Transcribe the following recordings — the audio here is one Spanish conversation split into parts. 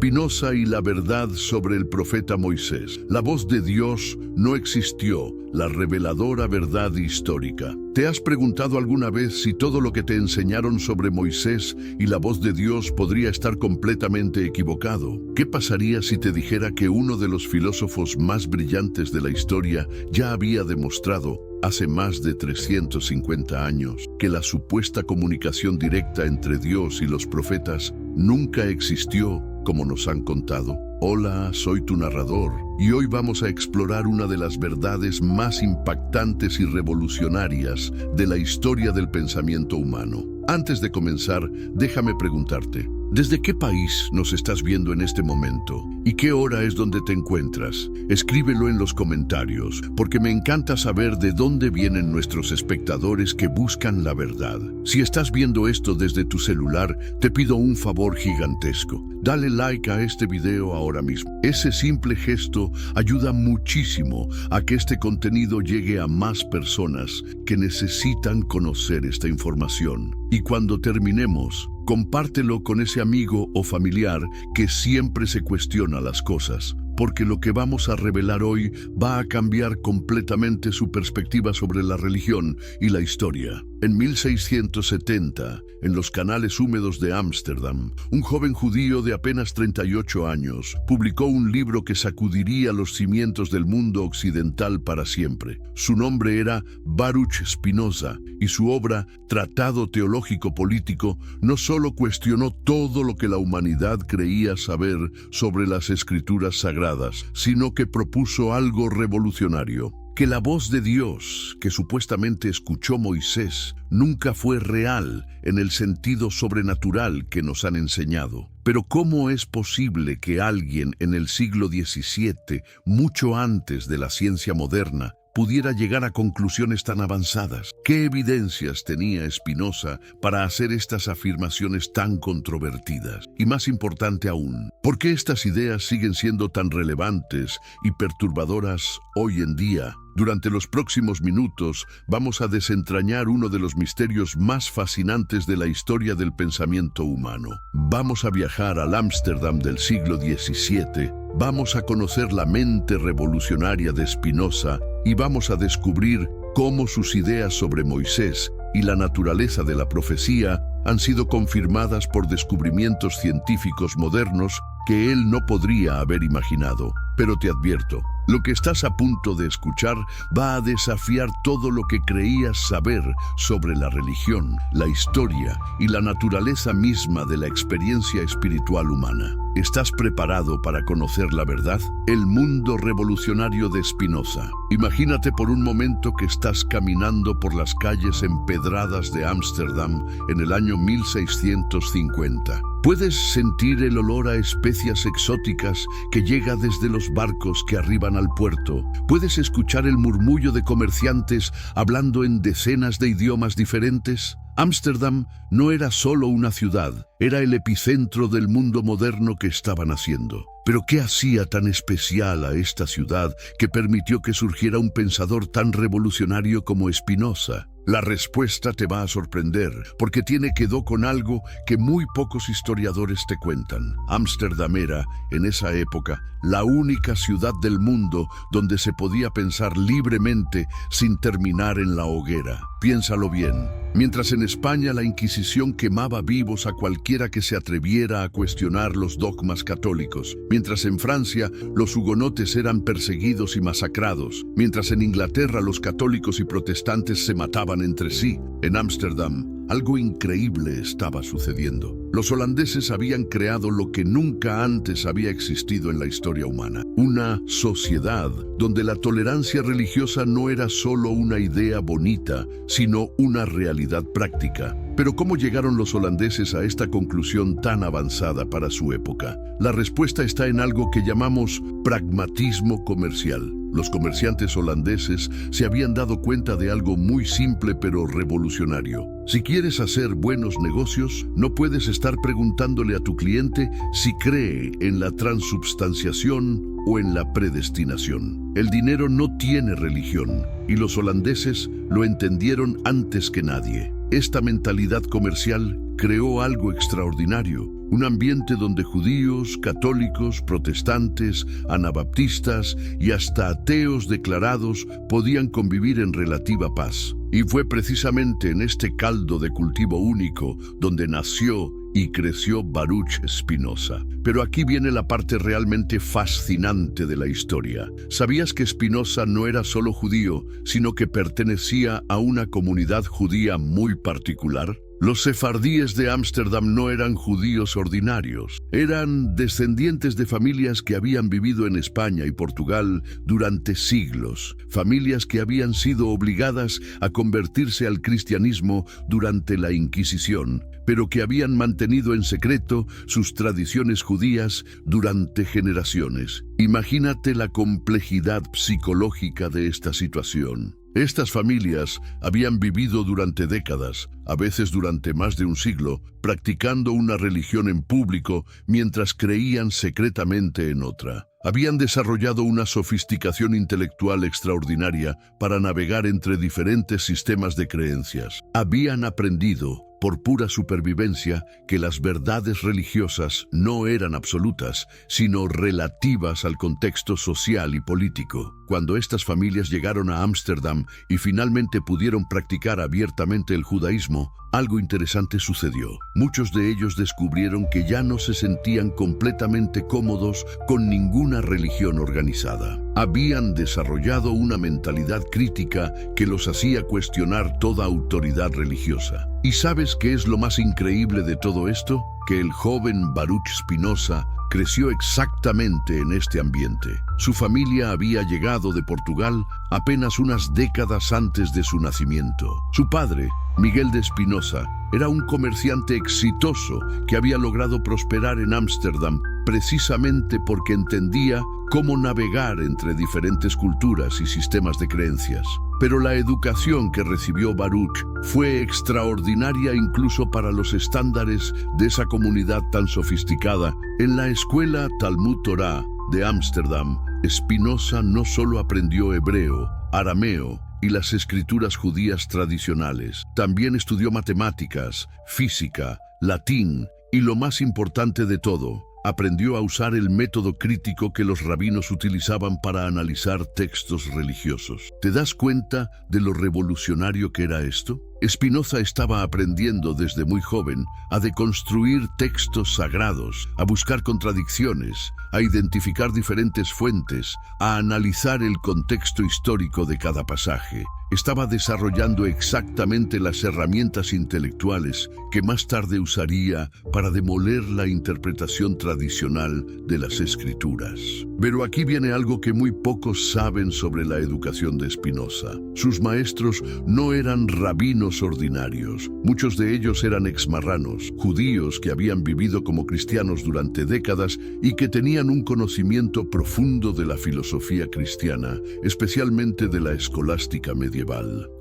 Spinoza y la verdad sobre el profeta Moisés. La voz de Dios no existió, la reveladora verdad histórica. ¿Te has preguntado alguna vez si todo lo que te enseñaron sobre Moisés y la voz de Dios podría estar completamente equivocado? ¿Qué pasaría si te dijera que uno de los filósofos más brillantes de la historia ya había demostrado, hace más de 350 años, que la supuesta comunicación directa entre Dios y los profetas nunca existió como nos han contado? Hola, soy tu narrador y hoy vamos a explorar una de las verdades más impactantes y revolucionarias de la historia del pensamiento humano. Antes de comenzar, déjame preguntarte, ¿desde qué país nos estás viendo en este momento? ¿Y qué hora es donde te encuentras? Escríbelo en los comentarios, porque me encanta saber de dónde vienen nuestros espectadores que buscan la verdad. Si estás viendo esto desde tu celular, te pido un favor gigantesco. Dale like a este video ahora mismo. Ese simple gesto ayuda muchísimo a que este contenido llegue a más personas que necesitan conocer esta información. Y cuando terminemos, compártelo con ese amigo o familiar que siempre se cuestiona las cosas, porque lo que vamos a revelar hoy va a cambiar completamente su perspectiva sobre la religión y la historia. En 1670, en los canales húmedos de Ámsterdam, un joven judío de apenas 38 años publicó un libro que sacudiría los cimientos del mundo occidental para siempre. Su nombre era Baruch Spinoza, y su obra, Tratado Teológico Político, no solo cuestionó todo lo que la humanidad creía saber sobre las escrituras sagradas, sino que propuso algo revolucionario: que la voz de Dios, que supuestamente escuchó Moisés, nunca fue real en el sentido sobrenatural que nos han enseñado. Pero ¿cómo es posible que alguien en el siglo XVII, mucho antes de la ciencia moderna, pudiera llegar a conclusiones tan avanzadas? ¿Qué evidencias tenía Spinoza para hacer estas afirmaciones tan controvertidas? Y más importante aún, ¿por qué estas ideas siguen siendo tan relevantes y perturbadoras hoy en día? Durante los próximos minutos vamos a desentrañar uno de los misterios más fascinantes de la historia del pensamiento humano. Vamos a viajar al Ámsterdam del siglo XVII, vamos a conocer la mente revolucionaria de Spinoza y vamos a descubrir cómo sus ideas sobre Moisés y la naturaleza de la profecía han sido confirmadas por descubrimientos científicos modernos que él no podría haber imaginado. Pero te advierto, lo que estás a punto de escuchar va a desafiar todo lo que creías saber sobre la religión, la historia y la naturaleza misma de la experiencia espiritual humana. ¿Estás preparado para conocer la verdad? El mundo revolucionario de Spinoza. Imagínate por un momento que estás caminando por las calles empedradas de Ámsterdam en el año 1650. Puedes sentir el olor a especias exóticas que llega desde los barcos que arriban al puerto. Puedes escuchar el murmullo de comerciantes hablando en decenas de idiomas diferentes. Ámsterdam no era solo una ciudad, era el epicentro del mundo moderno que estaba naciendo. Pero ¿qué hacía tan especial a esta ciudad que permitió que surgiera un pensador tan revolucionario como Spinoza? La respuesta te va a sorprender, porque tiene que ver con algo que muy pocos historiadores te cuentan. Ámsterdam era, en esa época, la única ciudad del mundo donde se podía pensar libremente sin terminar en la hoguera. Piénsalo bien. Mientras en España la Inquisición quemaba vivos a cualquiera que se atreviera a cuestionar los dogmas católicos, mientras en Francia los hugonotes eran perseguidos y masacrados, mientras en Inglaterra los católicos y protestantes se mataban entre sí, en Ámsterdam algo increíble estaba sucediendo. Los holandeses habían creado lo que nunca antes había existido en la historia humana: una sociedad donde la tolerancia religiosa no era solo una idea bonita, sino una realidad práctica. Pero ¿cómo llegaron los holandeses a esta conclusión tan avanzada para su época? La respuesta está en algo que llamamos pragmatismo comercial. Los comerciantes holandeses se habían dado cuenta de algo muy simple pero revolucionario. Si quieres hacer buenos negocios, no puedes estar preguntándole a tu cliente si cree en la transubstanciación o en la predestinación. El dinero no tiene religión, y los holandeses lo entendieron antes que nadie. Esta mentalidad comercial creó algo extraordinario, un ambiente donde judíos, católicos, protestantes, anabaptistas y hasta ateos declarados podían convivir en relativa paz. Y fue precisamente en este caldo de cultivo único donde nació y creció Baruch Spinoza. Pero aquí viene la parte realmente fascinante de la historia. ¿Sabías que Spinoza no era solo judío, sino que pertenecía a una comunidad judía muy particular? Los sefardíes de Ámsterdam no eran judíos ordinarios, eran descendientes de familias que habían vivido en España y Portugal durante siglos, familias que habían sido obligadas a convertirse al cristianismo durante la Inquisición, pero que habían mantenido en secreto sus tradiciones judías durante generaciones. Imagínate la complejidad psicológica de esta situación. Estas familias habían vivido durante décadas, a veces durante más de un siglo, practicando una religión en público mientras creían secretamente en otra. Habían desarrollado una sofisticación intelectual extraordinaria para navegar entre diferentes sistemas de creencias. Habían aprendido, por pura supervivencia, que las verdades religiosas no eran absolutas, sino relativas al contexto social y político. Cuando estas familias llegaron a Ámsterdam y finalmente pudieron practicar abiertamente el judaísmo, algo interesante sucedió. Muchos de ellos descubrieron que ya no se sentían completamente cómodos con ninguna religión organizada. Habían desarrollado una mentalidad crítica que los hacía cuestionar toda autoridad religiosa. ¿Y sabes qué es lo más increíble de todo esto? Que el joven Baruch Spinoza creció exactamente en este ambiente. Su familia había llegado de Portugal apenas unas décadas antes de su nacimiento. Su padre, Miguel de Spinoza, era un comerciante exitoso que había logrado prosperar en Ámsterdam precisamente porque entendía cómo navegar entre diferentes culturas y sistemas de creencias. Pero la educación que recibió Baruch fue extraordinaria incluso para los estándares de esa comunidad tan sofisticada. En la escuela Talmud Torah de Ámsterdam, Spinoza no solo aprendió hebreo, arameo y las escrituras judías tradicionales, también estudió matemáticas, física, latín y, lo más importante de todo, aprendió a usar el método crítico que los rabinos utilizaban para analizar textos religiosos. ¿Te das cuenta de lo revolucionario que era esto? Spinoza estaba aprendiendo desde muy joven a deconstruir textos sagrados, a buscar contradicciones, a identificar diferentes fuentes, a analizar el contexto histórico de cada pasaje. Estaba desarrollando exactamente las herramientas intelectuales que más tarde usaría para demoler la interpretación tradicional de las Escrituras. Pero aquí viene algo que muy pocos saben sobre la educación de Spinoza. Sus maestros no eran rabinos ordinarios. Muchos de ellos eran exmarranos, judíos que habían vivido como cristianos durante décadas y que tenían un conocimiento profundo de la filosofía cristiana, especialmente de la escolástica medieval.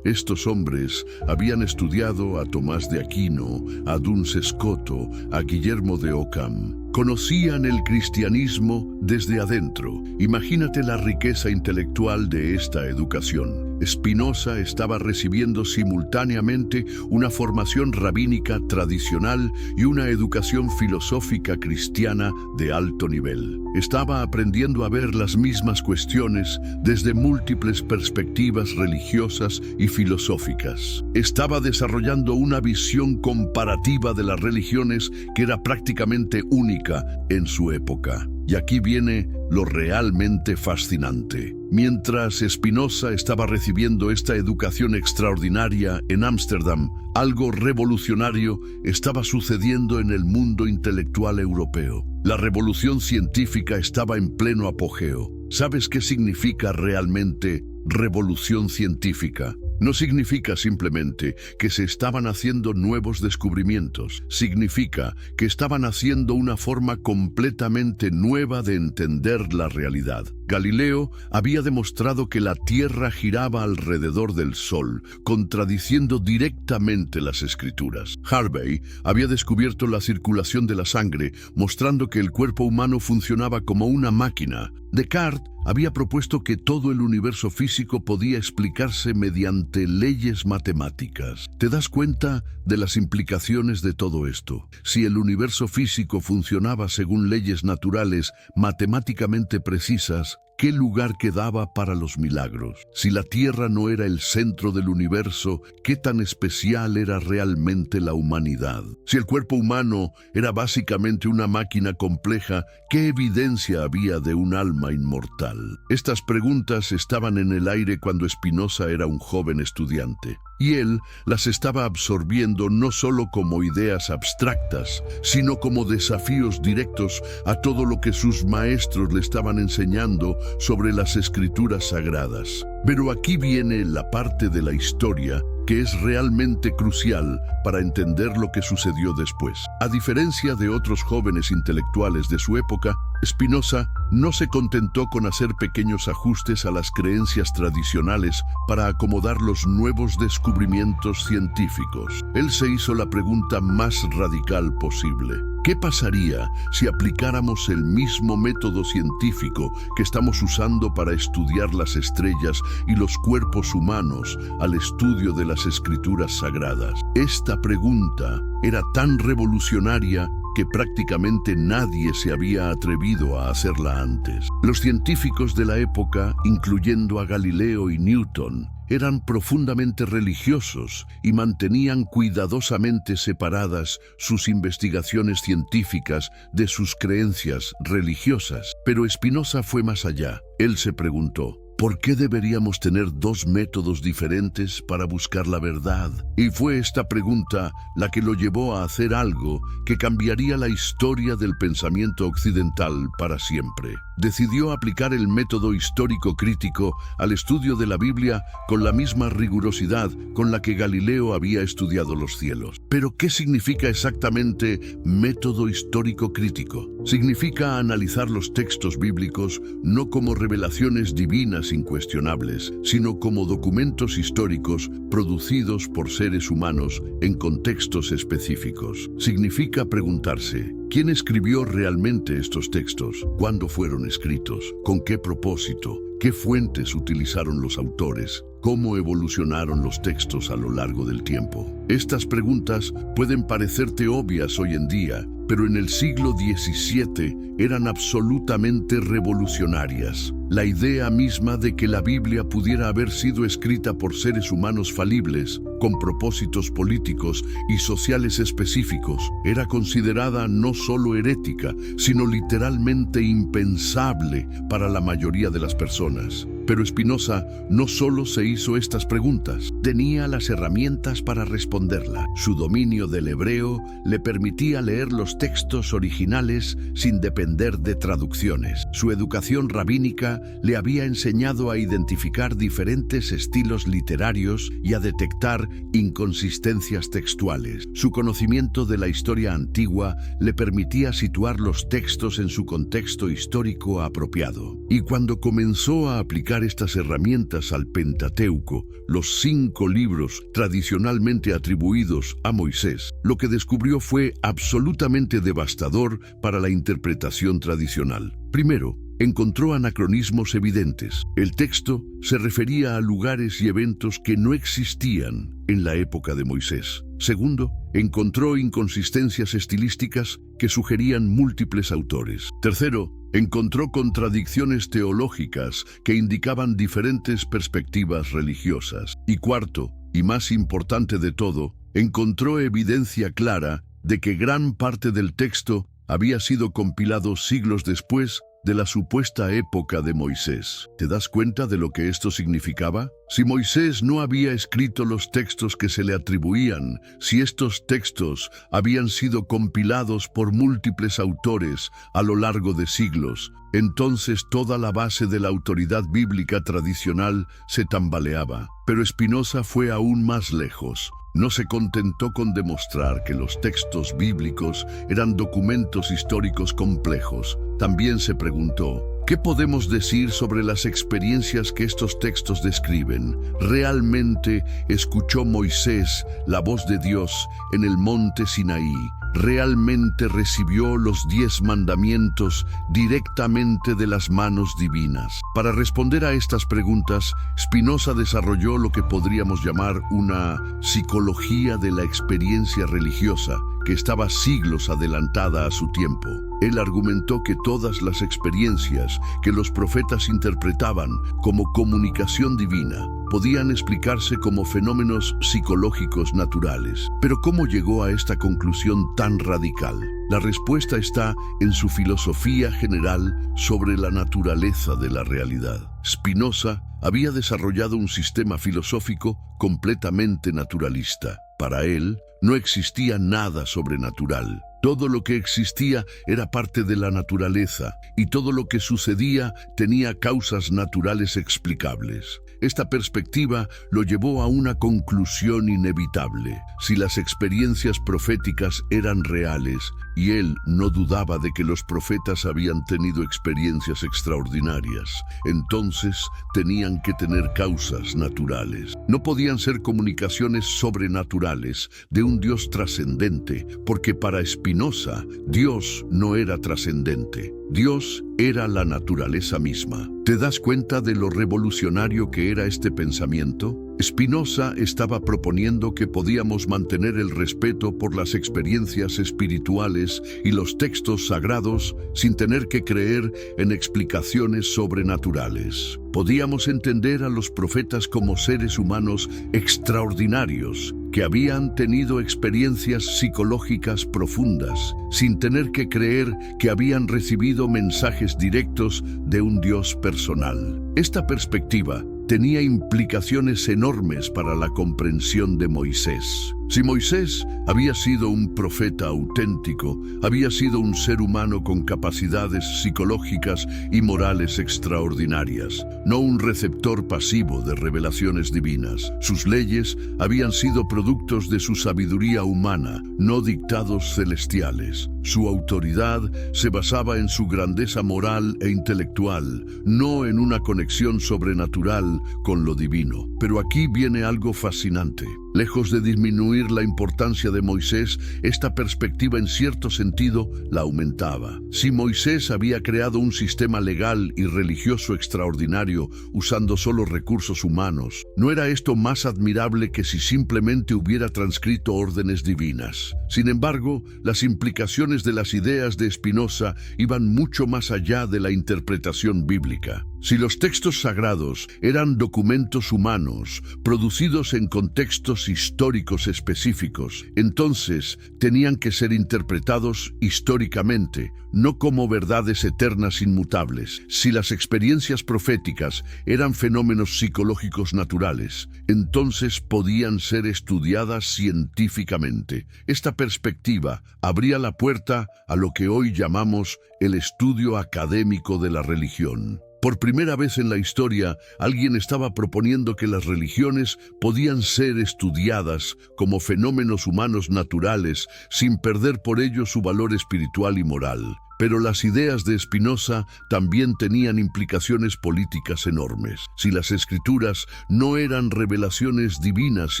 Estos hombres habían estudiado a Tomás de Aquino, a Duns Scoto, a Guillermo de Ockham. Conocían el cristianismo desde adentro. Imagínate la riqueza intelectual de esta educación. Spinoza estaba recibiendo simultáneamente una formación rabínica tradicional y una educación filosófica cristiana de alto nivel. Estaba aprendiendo a ver las mismas cuestiones desde múltiples perspectivas religiosas y filosóficas. Estaba desarrollando una visión comparativa de las religiones que era prácticamente única en su época. Y aquí viene lo realmente fascinante. Mientras Spinoza estaba recibiendo esta educación extraordinaria en Ámsterdam, algo revolucionario estaba sucediendo en el mundo intelectual europeo. La revolución científica estaba en pleno apogeo. ¿Sabes qué significa realmente revolución científica? No significa simplemente que se estaban haciendo nuevos descubrimientos. Significa que estaban haciendo una forma completamente nueva de entender la realidad. Galileo había demostrado que la Tierra giraba alrededor del Sol, contradiciendo directamente las Escrituras. Harvey había descubierto la circulación de la sangre, mostrando que el cuerpo humano funcionaba como una máquina, Descartes había propuesto que todo el universo físico podía explicarse mediante leyes matemáticas. ¿Te das cuenta de las implicaciones de todo esto? Si el universo físico funcionaba según leyes naturales matemáticamente precisas, ¿qué lugar quedaba para los milagros? Si la Tierra no era el centro del universo, ¿qué tan especial era realmente la humanidad? Si el cuerpo humano era básicamente una máquina compleja, ¿qué evidencia había de un alma inmortal? Estas preguntas estaban en el aire cuando Spinoza era un joven estudiante, y él las estaba absorbiendo no solo como ideas abstractas, sino como desafíos directos a todo lo que sus maestros le estaban enseñando sobre las escrituras sagradas. Pero aquí viene la parte de la historia que es realmente crucial para entender lo que sucedió después. A diferencia de otros jóvenes intelectuales de su época, Spinoza no se contentó con hacer pequeños ajustes a las creencias tradicionales para acomodar los nuevos descubrimientos científicos. Él se hizo la pregunta más radical posible. ¿Qué pasaría si aplicáramos el mismo método científico que estamos usando para estudiar las estrellas y los cuerpos humanos al estudio de las escrituras sagradas? Esta pregunta era tan revolucionaria que prácticamente nadie se había atrevido a hacerla antes. Los científicos de la época, incluyendo a Galileo y Newton, eran profundamente religiosos y mantenían cuidadosamente separadas sus investigaciones científicas de sus creencias religiosas. Pero Spinoza fue más allá. Él se preguntó, ¿por qué deberíamos tener dos métodos diferentes para buscar la verdad? Y fue esta pregunta la que lo llevó a hacer algo que cambiaría la historia del pensamiento occidental para siempre. Decidió aplicar el método histórico crítico al estudio de la Biblia con la misma rigurosidad con la que Galileo había estudiado los cielos. Pero, ¿qué significa exactamente método histórico crítico? Significa analizar los textos bíblicos no como revelaciones divinas incuestionables, sino como documentos históricos producidos por seres humanos en contextos específicos. Significa preguntarse, ¿quién escribió realmente estos textos? ¿Cuándo fueron escritos? ¿Con qué propósito? ¿Qué fuentes utilizaron los autores? ¿Cómo evolucionaron los textos a lo largo del tiempo? Estas preguntas pueden parecerte obvias hoy en día, pero en el siglo XVII eran absolutamente revolucionarias. La idea misma de que la Biblia pudiera haber sido escrita por seres humanos falibles, con propósitos políticos y sociales específicos, era considerada no solo herética, sino literalmente impensable para la mayoría de las personas. Pero Spinoza no solo se hizo estas preguntas, tenía las herramientas para responderla. Su dominio del hebreo le permitía leer los textos originales sin depender de traducciones. Su educación rabínica le había enseñado a identificar diferentes estilos literarios y a detectar inconsistencias textuales. Su conocimiento de la historia antigua le permitía situar los textos en su contexto histórico apropiado. Y cuando comenzó a aplicar estas herramientas al Pentateuco, los 5 libros tradicionalmente atribuidos a Moisés, lo que descubrió fue absolutamente devastador para la interpretación tradicional. Primero, encontró anacronismos evidentes. El texto se refería a lugares y eventos que no existían en la época de Moisés. Segundo, encontró inconsistencias estilísticas que sugerían múltiples autores. Tercero, encontró contradicciones teológicas que indicaban diferentes perspectivas religiosas. Y cuarto, y más importante de todo, encontró evidencia clara de que gran parte del texto había sido compilado siglos después de la supuesta época de Moisés. ¿Te das cuenta de lo que esto significaba? Si Moisés no había escrito los textos que se le atribuían, si estos textos habían sido compilados por múltiples autores a lo largo de siglos, entonces toda la base de la autoridad bíblica tradicional se tambaleaba. Pero Spinoza fue aún más lejos. No se contentó con demostrar que los textos bíblicos eran documentos históricos complejos. También se preguntó, ¿qué podemos decir sobre las experiencias que estos textos describen? ¿Realmente escuchó Moisés la voz de Dios en el monte Sinaí, realmente recibió los 10 mandamientos directamente de las manos divinas? Para responder a estas preguntas, Spinoza desarrolló lo que podríamos llamar una psicología de la experiencia religiosa, que estaba siglos adelantada a su tiempo. Él argumentó que todas las experiencias que los profetas interpretaban como comunicación divina podían explicarse como fenómenos psicológicos naturales. Pero ¿cómo llegó a esta conclusión tan radical? La respuesta está en su filosofía general sobre la naturaleza de la realidad. Spinoza había desarrollado un sistema filosófico completamente naturalista. Para él, no existía nada sobrenatural. Todo lo que existía era parte de la naturaleza y todo lo que sucedía tenía causas naturales explicables. Esta perspectiva lo llevó a una conclusión inevitable. Si las experiencias proféticas eran reales, y él no dudaba de que los profetas habían tenido experiencias extraordinarias, entonces tenían que tener causas naturales. No podían ser comunicaciones sobrenaturales de un Dios trascendente, porque para Spinoza, Dios no era trascendente. Dios era la naturaleza misma. ¿Te das cuenta de lo revolucionario que era este pensamiento? Spinoza estaba proponiendo que podíamos mantener el respeto por las experiencias espirituales y los textos sagrados sin tener que creer en explicaciones sobrenaturales. Podíamos entender a los profetas como seres humanos extraordinarios que habían tenido experiencias psicológicas profundas, sin tener que creer que habían recibido mensajes directos de un Dios personal. Esta perspectiva tenía implicaciones enormes para la comprensión de Moisés. Si Moisés había sido un profeta auténtico, había sido un ser humano con capacidades psicológicas y morales extraordinarias, no un receptor pasivo de revelaciones divinas. Sus leyes habían sido productos de su sabiduría humana, no dictados celestiales. Su autoridad se basaba en su grandeza moral e intelectual, no en una conexión sobrenatural con lo divino. Pero aquí viene algo fascinante. Lejos de disminuir la importancia de Moisés, esta perspectiva en cierto sentido la aumentaba. Si Moisés había creado un sistema legal y religioso extraordinario usando solo recursos humanos, ¿no era esto más admirable que si simplemente hubiera transcrito órdenes divinas? Sin embargo, las implicaciones de las ideas de Spinoza iban mucho más allá de la interpretación bíblica. Si los textos sagrados eran documentos humanos, producidos en contextos históricos específicos, entonces tenían que ser interpretados históricamente, no como verdades eternas inmutables. Si las experiencias proféticas eran fenómenos psicológicos naturales, entonces podían ser estudiadas científicamente. Esta perspectiva abría la puerta a lo que hoy llamamos el estudio académico de la religión. Por primera vez en la historia, alguien estaba proponiendo que las religiones podían ser estudiadas como fenómenos humanos naturales sin perder por ello su valor espiritual y moral. Pero las ideas de Spinoza también tenían implicaciones políticas enormes. Si las escrituras no eran revelaciones divinas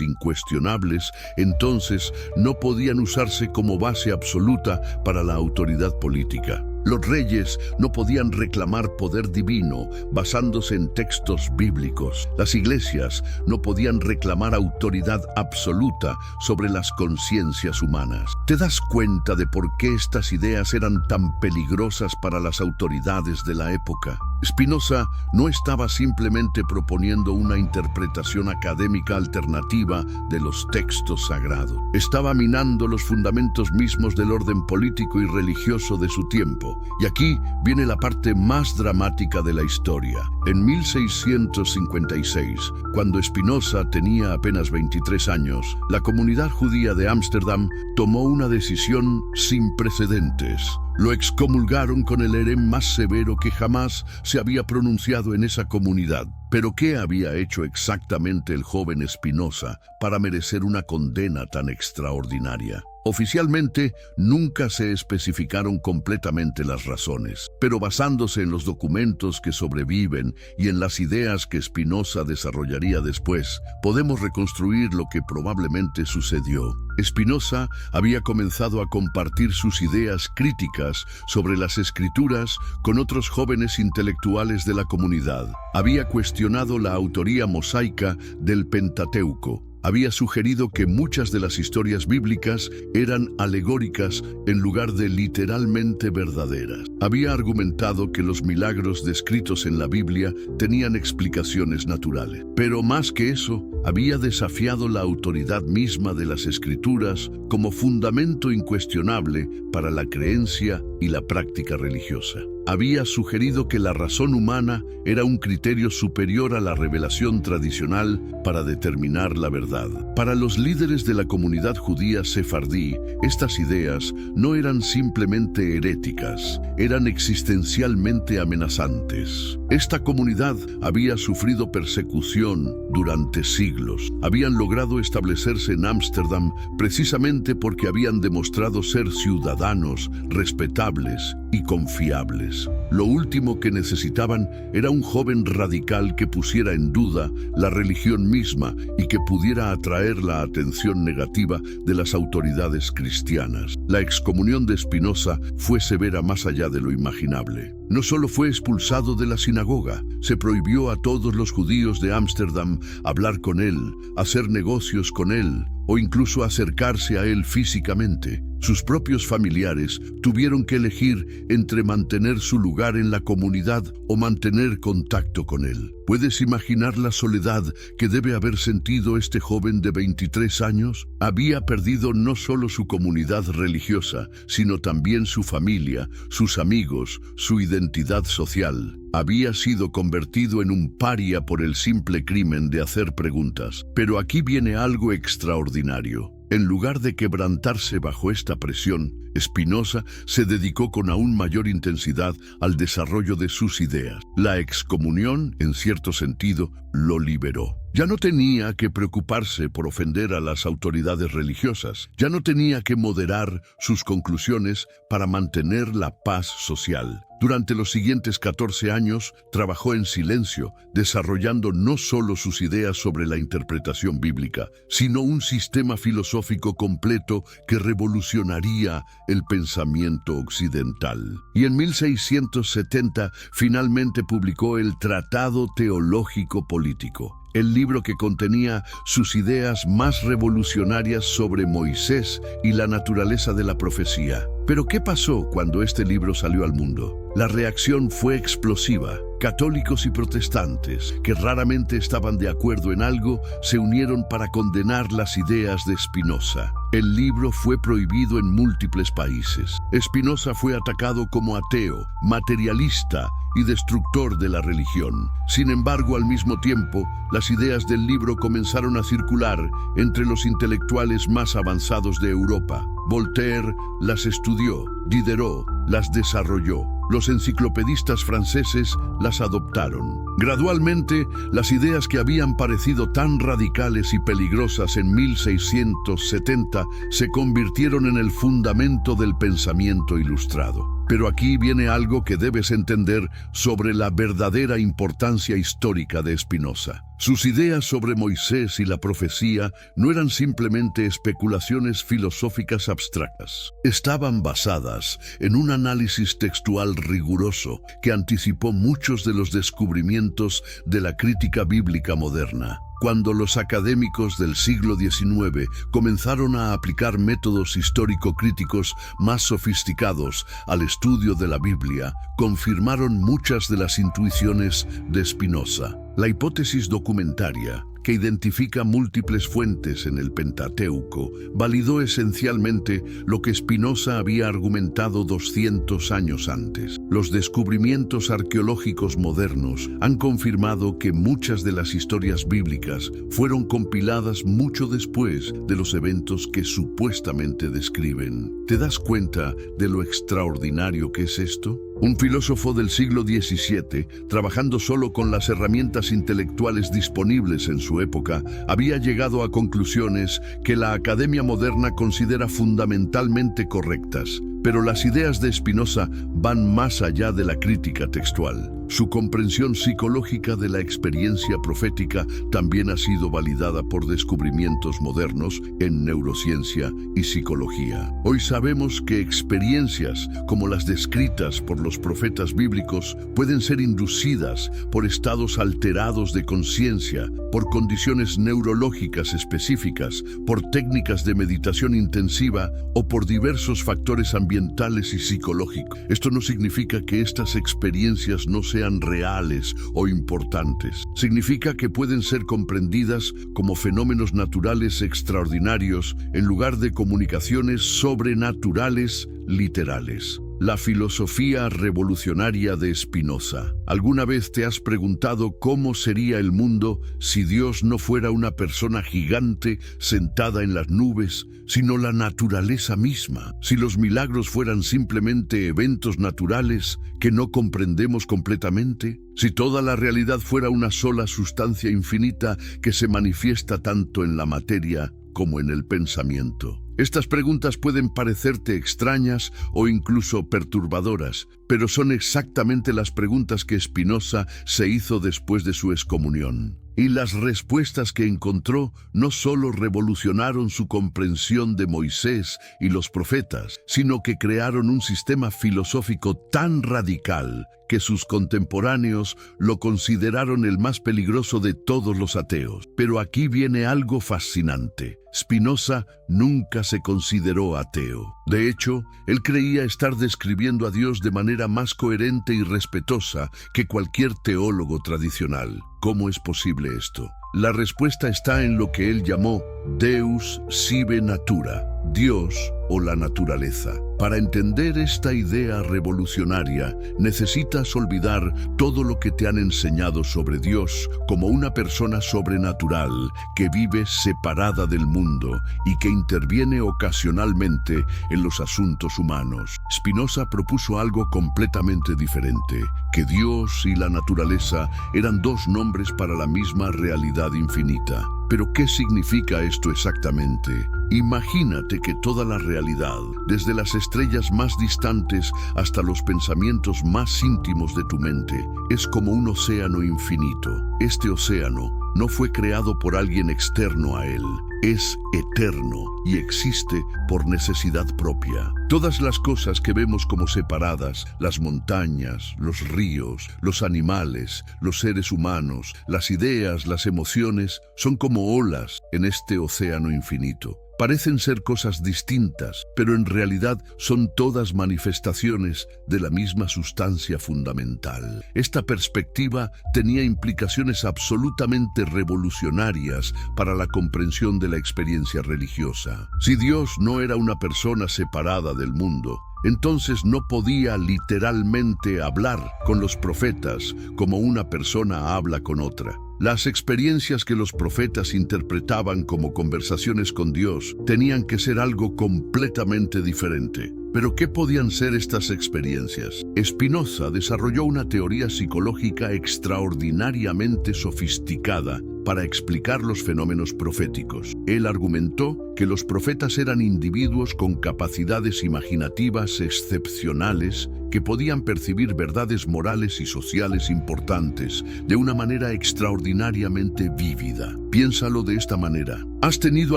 incuestionables, entonces no podían usarse como base absoluta para la autoridad política. Los reyes no podían reclamar poder divino basándose en textos bíblicos. Las iglesias no podían reclamar autoridad absoluta sobre las conciencias humanas. ¿Te das cuenta de por qué estas ideas eran tan peligrosas para las autoridades de la época? Spinoza no estaba simplemente proponiendo una interpretación académica alternativa de los textos sagrados. Estaba minando los fundamentos mismos del orden político y religioso de su tiempo. Y aquí viene la parte más dramática de la historia. En 1656, cuando Spinoza tenía apenas 23 años, la comunidad judía de Ámsterdam tomó una decisión sin precedentes. Lo excomulgaron con el herem más severo que jamás se había pronunciado en esa comunidad. ¿Pero qué había hecho exactamente el joven Spinoza para merecer una condena tan extraordinaria? Oficialmente, nunca se especificaron completamente las razones, pero basándose en los documentos que sobreviven y en las ideas que Spinoza desarrollaría después, podemos reconstruir lo que probablemente sucedió. Spinoza había comenzado a compartir sus ideas críticas sobre las escrituras con otros jóvenes intelectuales de la comunidad. Había cuestionado la autoría mosaica del Pentateuco. Había sugerido que muchas de las historias bíblicas eran alegóricas en lugar de literalmente verdaderas. Había argumentado que los milagros descritos en la Biblia tenían explicaciones naturales. Pero más que eso, había desafiado la autoridad misma de las Escrituras como fundamento incuestionable para la creencia y la práctica religiosa. Había sugerido que la razón humana era un criterio superior a la revelación tradicional para determinar la verdad. Para los líderes de la comunidad judía sefardí, estas ideas no eran simplemente heréticas, eran existencialmente amenazantes. Esta comunidad había sufrido persecución durante siglos. Habían logrado establecerse en Ámsterdam precisamente porque habían demostrado ser ciudadanos respetables y confiables. Lo último que necesitaban era un joven radical que pusiera en duda la religión misma y que pudiera atraer la atención negativa de las autoridades cristianas. La excomunión de Spinoza fue severa más allá de lo imaginable. No solo fue expulsado de la sinagoga, se prohibió a todos los judíos de Ámsterdam hablar con él, hacer negocios con él o incluso acercarse a él físicamente. Sus propios familiares tuvieron que elegir entre mantener su lugar en la comunidad o mantener contacto con él. ¿Puedes imaginar la soledad que debe haber sentido este joven de 23 años? Había perdido no solo su comunidad religiosa, sino también su familia, sus amigos, su identidad social. Había sido convertido en un paria por el simple crimen de hacer preguntas. Pero aquí viene algo extraordinario. En lugar de quebrantarse bajo esta presión, Spinoza se dedicó con aún mayor intensidad al desarrollo de sus ideas. La excomunión, en cierto sentido, lo liberó. Ya no tenía que preocuparse por ofender a las autoridades religiosas. Ya no tenía que moderar sus conclusiones para mantener la paz social. Durante los siguientes 14 años, trabajó en silencio, desarrollando no solo sus ideas sobre la interpretación bíblica, sino un sistema filosófico completo que revolucionaría el pensamiento occidental. Y en 1670 finalmente publicó el Tratado Teológico Político, el libro que contenía sus ideas más revolucionarias sobre Moisés y la naturaleza de la profecía. Pero ¿qué pasó cuando este libro salió al mundo? La reacción fue explosiva. Católicos y protestantes, que raramente estaban de acuerdo en algo, se unieron para condenar las ideas de Spinoza. El libro fue prohibido en múltiples países. Spinoza fue atacado como ateo, materialista y destructor de la religión. Sin embargo, al mismo tiempo, las ideas del libro comenzaron a circular entre los intelectuales más avanzados de Europa. Voltaire las estudió, Diderot las desarrolló. Los enciclopedistas franceses las adoptaron. Gradualmente, las ideas que habían parecido tan radicales y peligrosas en 1670 se convirtieron en el fundamento del pensamiento ilustrado. Pero aquí viene algo que debes entender sobre la verdadera importancia histórica de Spinoza. Sus ideas sobre Moisés y la profecía no eran simplemente especulaciones filosóficas abstractas. Estaban basadas en un análisis textual riguroso que anticipó muchos de los descubrimientos de la crítica bíblica moderna. Cuando los académicos del siglo XIX comenzaron a aplicar métodos histórico-críticos más sofisticados al estudio de la Biblia, confirmaron muchas de las intuiciones de Spinoza. La hipótesis documentaria, que identifica múltiples fuentes en el Pentateuco, validó esencialmente lo que Spinoza había argumentado 200 años antes. Los descubrimientos arqueológicos modernos han confirmado que muchas de las historias bíblicas fueron compiladas mucho después de los eventos que supuestamente describen. ¿Te das cuenta de lo extraordinario que es esto? Un filósofo del siglo XVII, trabajando solo con las herramientas intelectuales disponibles en su época, había llegado a conclusiones que la academia moderna considera fundamentalmente correctas. Pero las ideas de Spinoza van más allá de la crítica textual. Su comprensión psicológica de la experiencia profética también ha sido validada por descubrimientos modernos en neurociencia y psicología. Hoy sabemos que experiencias como las descritas por los profetas bíblicos pueden ser inducidas por estados alterados de conciencia, por condiciones neurológicas específicas, por técnicas de meditación intensiva o por diversos factores ambientales y psicológicos. Esto no significa que estas experiencias no sean reales o importantes. Significa que pueden ser comprendidas como fenómenos naturales extraordinarios en lugar de comunicaciones sobrenaturales literales. La filosofía revolucionaria de Spinoza. ¿Alguna vez te has preguntado cómo sería el mundo si Dios no fuera una persona gigante sentada en las nubes, sino la naturaleza misma? Si los milagros fueran simplemente eventos naturales que no comprendemos completamente, si toda la realidad fuera una sola sustancia infinita que se manifiesta tanto en la materia como en el pensamiento. Estas preguntas pueden parecerte extrañas o incluso perturbadoras, pero son exactamente las preguntas que Spinoza se hizo después de su excomunión. Y las respuestas que encontró no solo revolucionaron su comprensión de Moisés y los profetas, sino que crearon un sistema filosófico tan radical que sus contemporáneos lo consideraron el más peligroso de todos los ateos. Pero aquí viene algo fascinante. Spinoza nunca se consideró ateo. De hecho, él creía estar describiendo a Dios de manera más coherente y respetuosa que cualquier teólogo tradicional. ¿Cómo es posible esto? La respuesta está en lo que él llamó Deus sive natura, Dios o la naturaleza. Para entender esta idea revolucionaria, necesitas olvidar todo lo que te han enseñado sobre Dios como una persona sobrenatural que vive separada del mundo y que interviene ocasionalmente en los asuntos humanos. Spinoza propuso algo completamente diferente, que Dios y la naturaleza eran dos nombres para la misma realidad infinita. ¿Pero qué significa esto exactamente? Imagínate que toda la realidad, desde las estrellas más distantes hasta los pensamientos más íntimos de tu mente, es como un océano infinito. Este océano no fue creado por alguien externo a él, es eterno y existe por necesidad propia. Todas las cosas que vemos como separadas, las montañas, los ríos, los animales, los seres humanos, las ideas, las emociones, son como olas en este océano infinito. Parecen ser cosas distintas, pero en realidad son todas manifestaciones de la misma sustancia fundamental. Esta perspectiva tenía implicaciones absolutamente revolucionarias para la comprensión de la experiencia religiosa. Si Dios no era una persona separada del mundo, entonces no podía literalmente hablar con los profetas como una persona habla con otra. Las experiencias que los profetas interpretaban como conversaciones con Dios tenían que ser algo completamente diferente. ¿Pero qué podían ser estas experiencias? Spinoza desarrolló una teoría psicológica extraordinariamente sofisticada para explicar los fenómenos proféticos. Él argumentó que los profetas eran individuos con capacidades imaginativas excepcionales que podían percibir verdades morales y sociales importantes de una manera extraordinariamente vívida. Piénsalo de esta manera. ¿Has tenido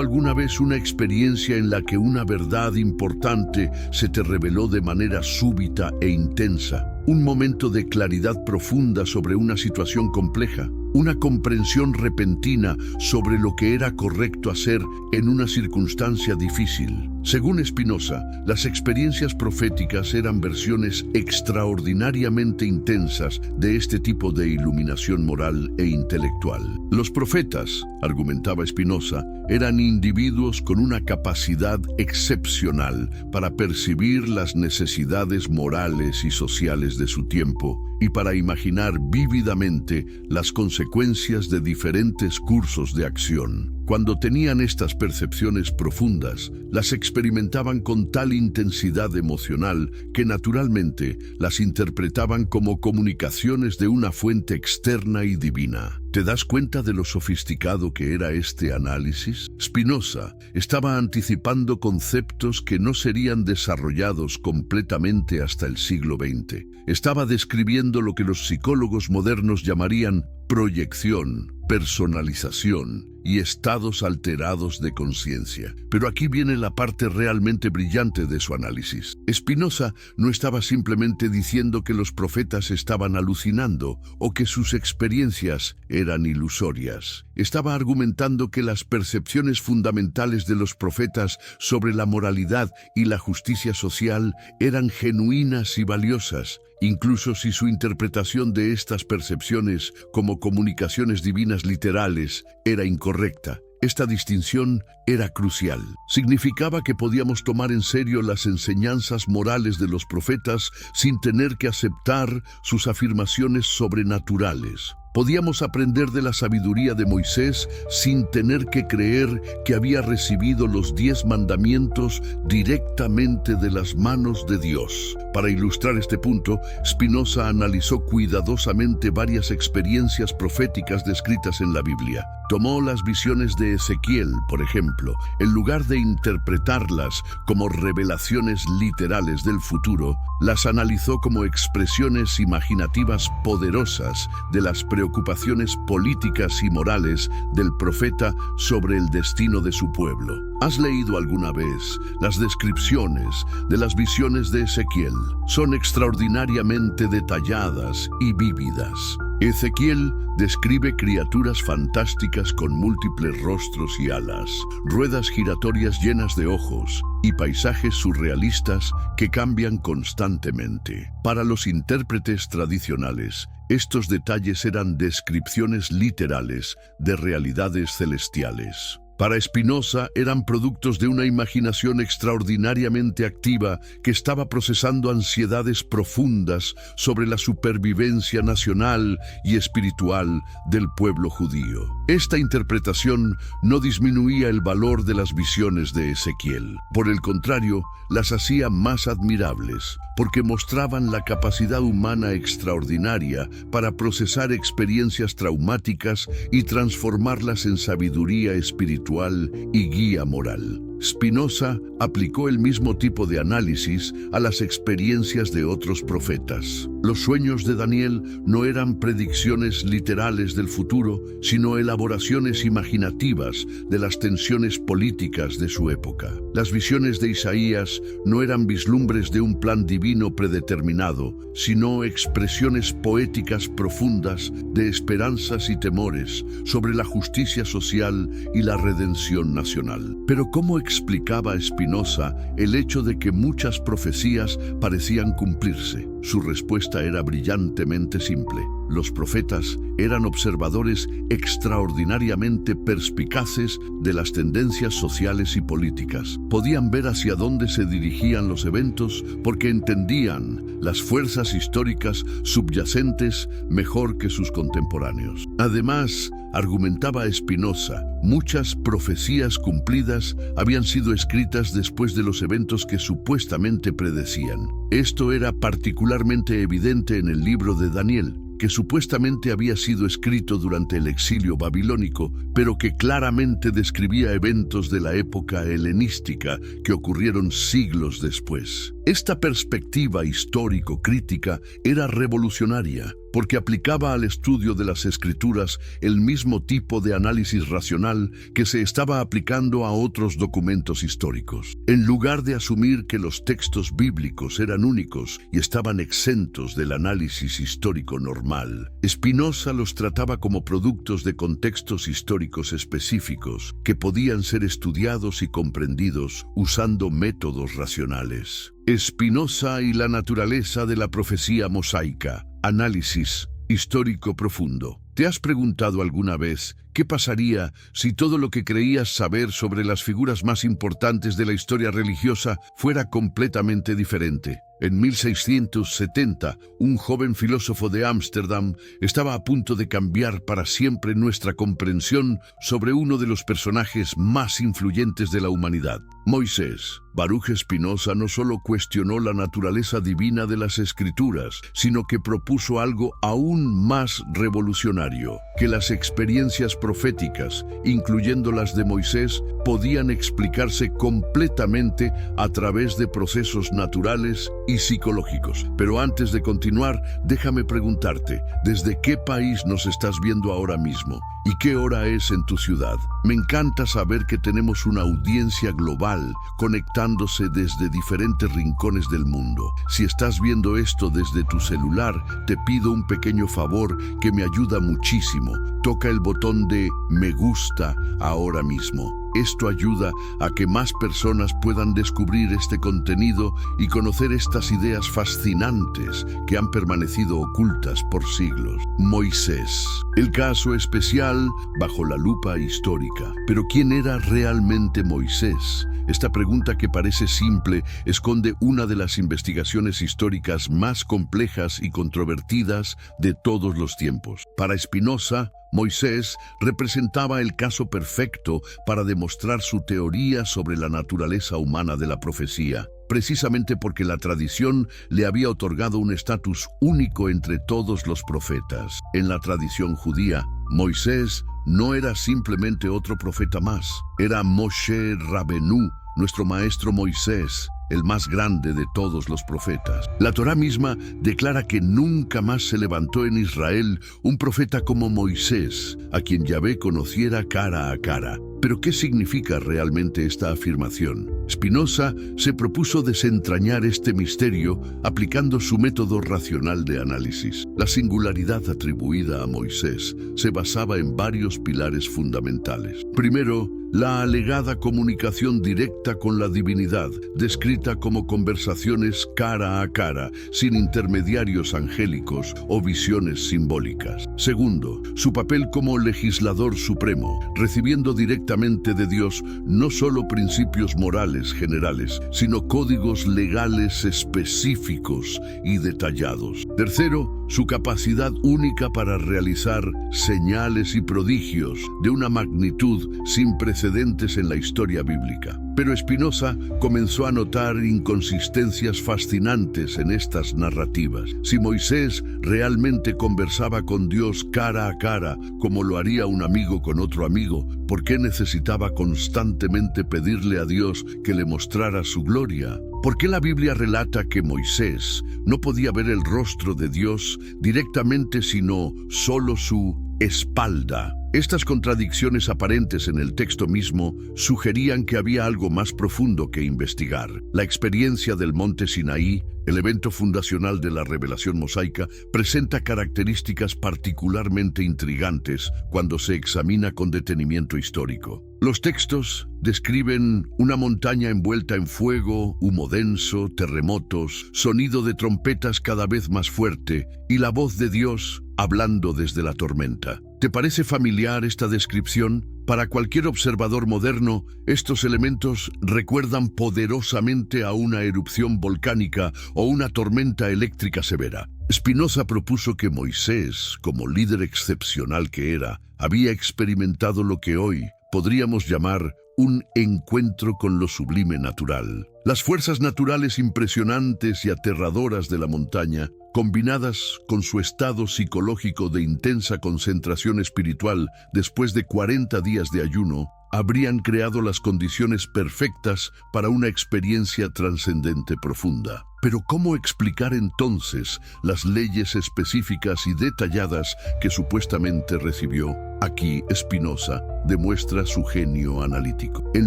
alguna vez una experiencia en la que una verdad importante se te reveló de manera súbita e intensa? Un momento de claridad profunda sobre una situación compleja, una comprensión repentina sobre lo que era correcto hacer en una circunstancia difícil. Según Spinoza, las experiencias proféticas eran versiones extraordinariamente intensas de este tipo de iluminación moral e intelectual. Los profetas, argumentaba Spinoza, eran individuos con una capacidad excepcional para percibir las necesidades morales y sociales de su tiempo y para imaginar vívidamente las consecuencias de diferentes cursos de acción. Cuando tenían estas percepciones profundas, las experimentaban con tal intensidad emocional que naturalmente las interpretaban como comunicaciones de una fuente externa y divina. ¿Te das cuenta de lo sofisticado que era este análisis? Spinoza estaba anticipando conceptos que no serían desarrollados completamente hasta el siglo XX. Estaba describiendo lo que los psicólogos modernos llamarían proyección, personalización y estados alterados de conciencia. Pero aquí viene la parte realmente brillante de su análisis. Spinoza no estaba simplemente diciendo que los profetas estaban alucinando o que sus experiencias eran ilusorias. Estaba argumentando que las percepciones fundamentales de los profetas sobre la moralidad y la justicia social eran genuinas y valiosas, incluso si su interpretación de estas percepciones como comunicaciones divinas literales era incorrecta. Esta distinción era crucial. Significaba que podíamos tomar en serio las enseñanzas morales de los profetas sin tener que aceptar sus afirmaciones sobrenaturales. Podíamos aprender de la sabiduría de Moisés sin tener que creer que había recibido los 10 mandamientos directamente de las manos de Dios. Para ilustrar este punto, Spinoza analizó cuidadosamente varias experiencias proféticas descritas en la Biblia. Tomó las visiones de Ezequiel, por ejemplo, en lugar de interpretarlas como revelaciones literales del futuro, las analizó como expresiones imaginativas poderosas de las preocupaciones políticas y morales del profeta sobre el destino de su pueblo. ¿Has leído alguna vez las descripciones de las visiones de Ezequiel? Son extraordinariamente detalladas y vívidas. Ezequiel describe criaturas fantásticas con múltiples rostros y alas, ruedas giratorias llenas de ojos y paisajes surrealistas que cambian constantemente. Para los intérpretes tradicionales, estos detalles eran descripciones literales de realidades celestiales. Para Spinoza eran productos de una imaginación extraordinariamente activa que estaba procesando ansiedades profundas sobre la supervivencia nacional y espiritual del pueblo judío. Esta interpretación no disminuía el valor de las visiones de Ezequiel. Por el contrario, las hacía más admirables, porque mostraban la capacidad humana extraordinaria para procesar experiencias traumáticas y transformarlas en sabiduría espiritual y guía moral. Spinoza aplicó el mismo tipo de análisis a las experiencias de otros profetas. Los sueños de Daniel no eran predicciones literales del futuro, sino elaboraciones imaginativas de las tensiones políticas de su época. Las visiones de Isaías no eran vislumbres de un plan divino predeterminado, sino expresiones poéticas profundas de esperanzas y temores sobre la justicia social y la redención nacional. Pero ¿cómo explicaba Spinoza el hecho de que muchas profecías parecían cumplirse? Su respuesta era brillantemente simple. Los profetas eran observadores extraordinariamente perspicaces de las tendencias sociales y políticas. Podían ver hacia dónde se dirigían los eventos porque entendían las fuerzas históricas subyacentes mejor que sus contemporáneos. Además, argumentaba Spinoza, muchas profecías cumplidas habían sido escritas después de los eventos que supuestamente predecían. Esto era particularmente evidente en el libro de Daniel, que supuestamente había sido escrito durante el exilio babilónico, pero que claramente describía eventos de la época helenística que ocurrieron siglos después. Esta perspectiva histórico-crítica era revolucionaria, porque aplicaba al estudio de las escrituras el mismo tipo de análisis racional que se estaba aplicando a otros documentos históricos. En lugar de asumir que los textos bíblicos eran únicos y estaban exentos del análisis histórico normal, Spinoza los trataba como productos de contextos históricos específicos que podían ser estudiados y comprendidos usando métodos racionales. Spinoza y la naturaleza de la profecía mosaica. Análisis histórico profundo. ¿Te has preguntado alguna vez qué pasaría si todo lo que creías saber sobre las figuras más importantes de la historia religiosa fuera completamente diferente? En 1670, un joven filósofo de Ámsterdam estaba a punto de cambiar para siempre nuestra comprensión sobre uno de los personajes más influyentes de la humanidad, Moisés. Baruch Spinoza no solo cuestionó la naturaleza divina de las Escrituras, sino que propuso algo aún más revolucionario, que las experiencias proféticas, incluyendo las de Moisés, podían explicarse completamente a través de procesos naturales y psicológicos. Pero antes de continuar, déjame preguntarte, ¿desde qué país nos estás viendo ahora mismo? ¿Y qué hora es en tu ciudad? Me encanta saber que tenemos una audiencia global conectándose desde diferentes rincones del mundo. Si estás viendo esto desde tu celular, te pido un pequeño favor que me ayuda muchísimo. Toca el botón de me gusta ahora mismo. Esto ayuda a que más personas puedan descubrir este contenido y conocer estas ideas fascinantes que han permanecido ocultas por siglos. Moisés. El caso especial bajo la lupa histórica. Pero ¿quién era realmente Moisés? Esta pregunta, que parece simple, esconde una de las investigaciones históricas más complejas y controvertidas de todos los tiempos. Para Spinoza, Moisés representaba el caso perfecto para demostrar su teoría sobre la naturaleza humana de la profecía, precisamente porque la tradición le había otorgado un estatus único entre todos los profetas. En la tradición judía, Moisés no era simplemente otro profeta más, era Moshe Rabenu, nuestro maestro Moisés, el más grande de todos los profetas. La Torá misma declara que nunca más se levantó en Israel un profeta como Moisés, a quien Yahvé conociera cara a cara. ¿Pero qué significa realmente esta afirmación? Spinoza se propuso desentrañar este misterio aplicando su método racional de análisis. La singularidad atribuida a Moisés se basaba en varios pilares fundamentales. Primero, la alegada comunicación directa con la divinidad, descrita como conversaciones cara a cara, sin intermediarios angélicos o visiones simbólicas. Segundo, su papel como legislador supremo, recibiendo directamente de Dios no solo principios morales generales, sino códigos legales específicos y detallados. Tercero, su capacidad única para realizar señales y prodigios de una magnitud sin precedentes en la historia bíblica. Pero Spinoza comenzó a notar inconsistencias fascinantes en estas narrativas. Si Moisés realmente conversaba con Dios cara a cara, como lo haría un amigo con otro amigo, ¿por qué necesitaba constantemente pedirle a Dios que le mostrara su gloria? ¿Por qué la Biblia relata que Moisés no podía ver el rostro de Dios directamente, sino solo su espalda? Estas contradicciones aparentes en el texto mismo sugerían que había algo más profundo que investigar. La experiencia del monte Sinaí, el evento fundacional de la revelación mosaica, presenta características particularmente intrigantes cuando se examina con detenimiento histórico. Los textos describen una montaña envuelta en fuego, humo denso, terremotos, sonido de trompetas cada vez más fuerte y la voz de Dios hablando desde la tormenta. ¿Te parece familiar esta descripción? Para cualquier observador moderno, estos elementos recuerdan poderosamente a una erupción volcánica o una tormenta eléctrica severa. Spinoza propuso que Moisés, como líder excepcional que era, había experimentado lo que hoy podríamos llamar un encuentro con lo sublime natural. Las fuerzas naturales impresionantes y aterradoras de la montaña, combinadas con su estado psicológico de intensa concentración espiritual después de 40 días de ayuno, habrían creado las condiciones perfectas para una experiencia trascendente profunda. Pero ¿cómo explicar entonces las leyes específicas y detalladas que supuestamente recibió? Aquí Spinoza demuestra su genio analítico. En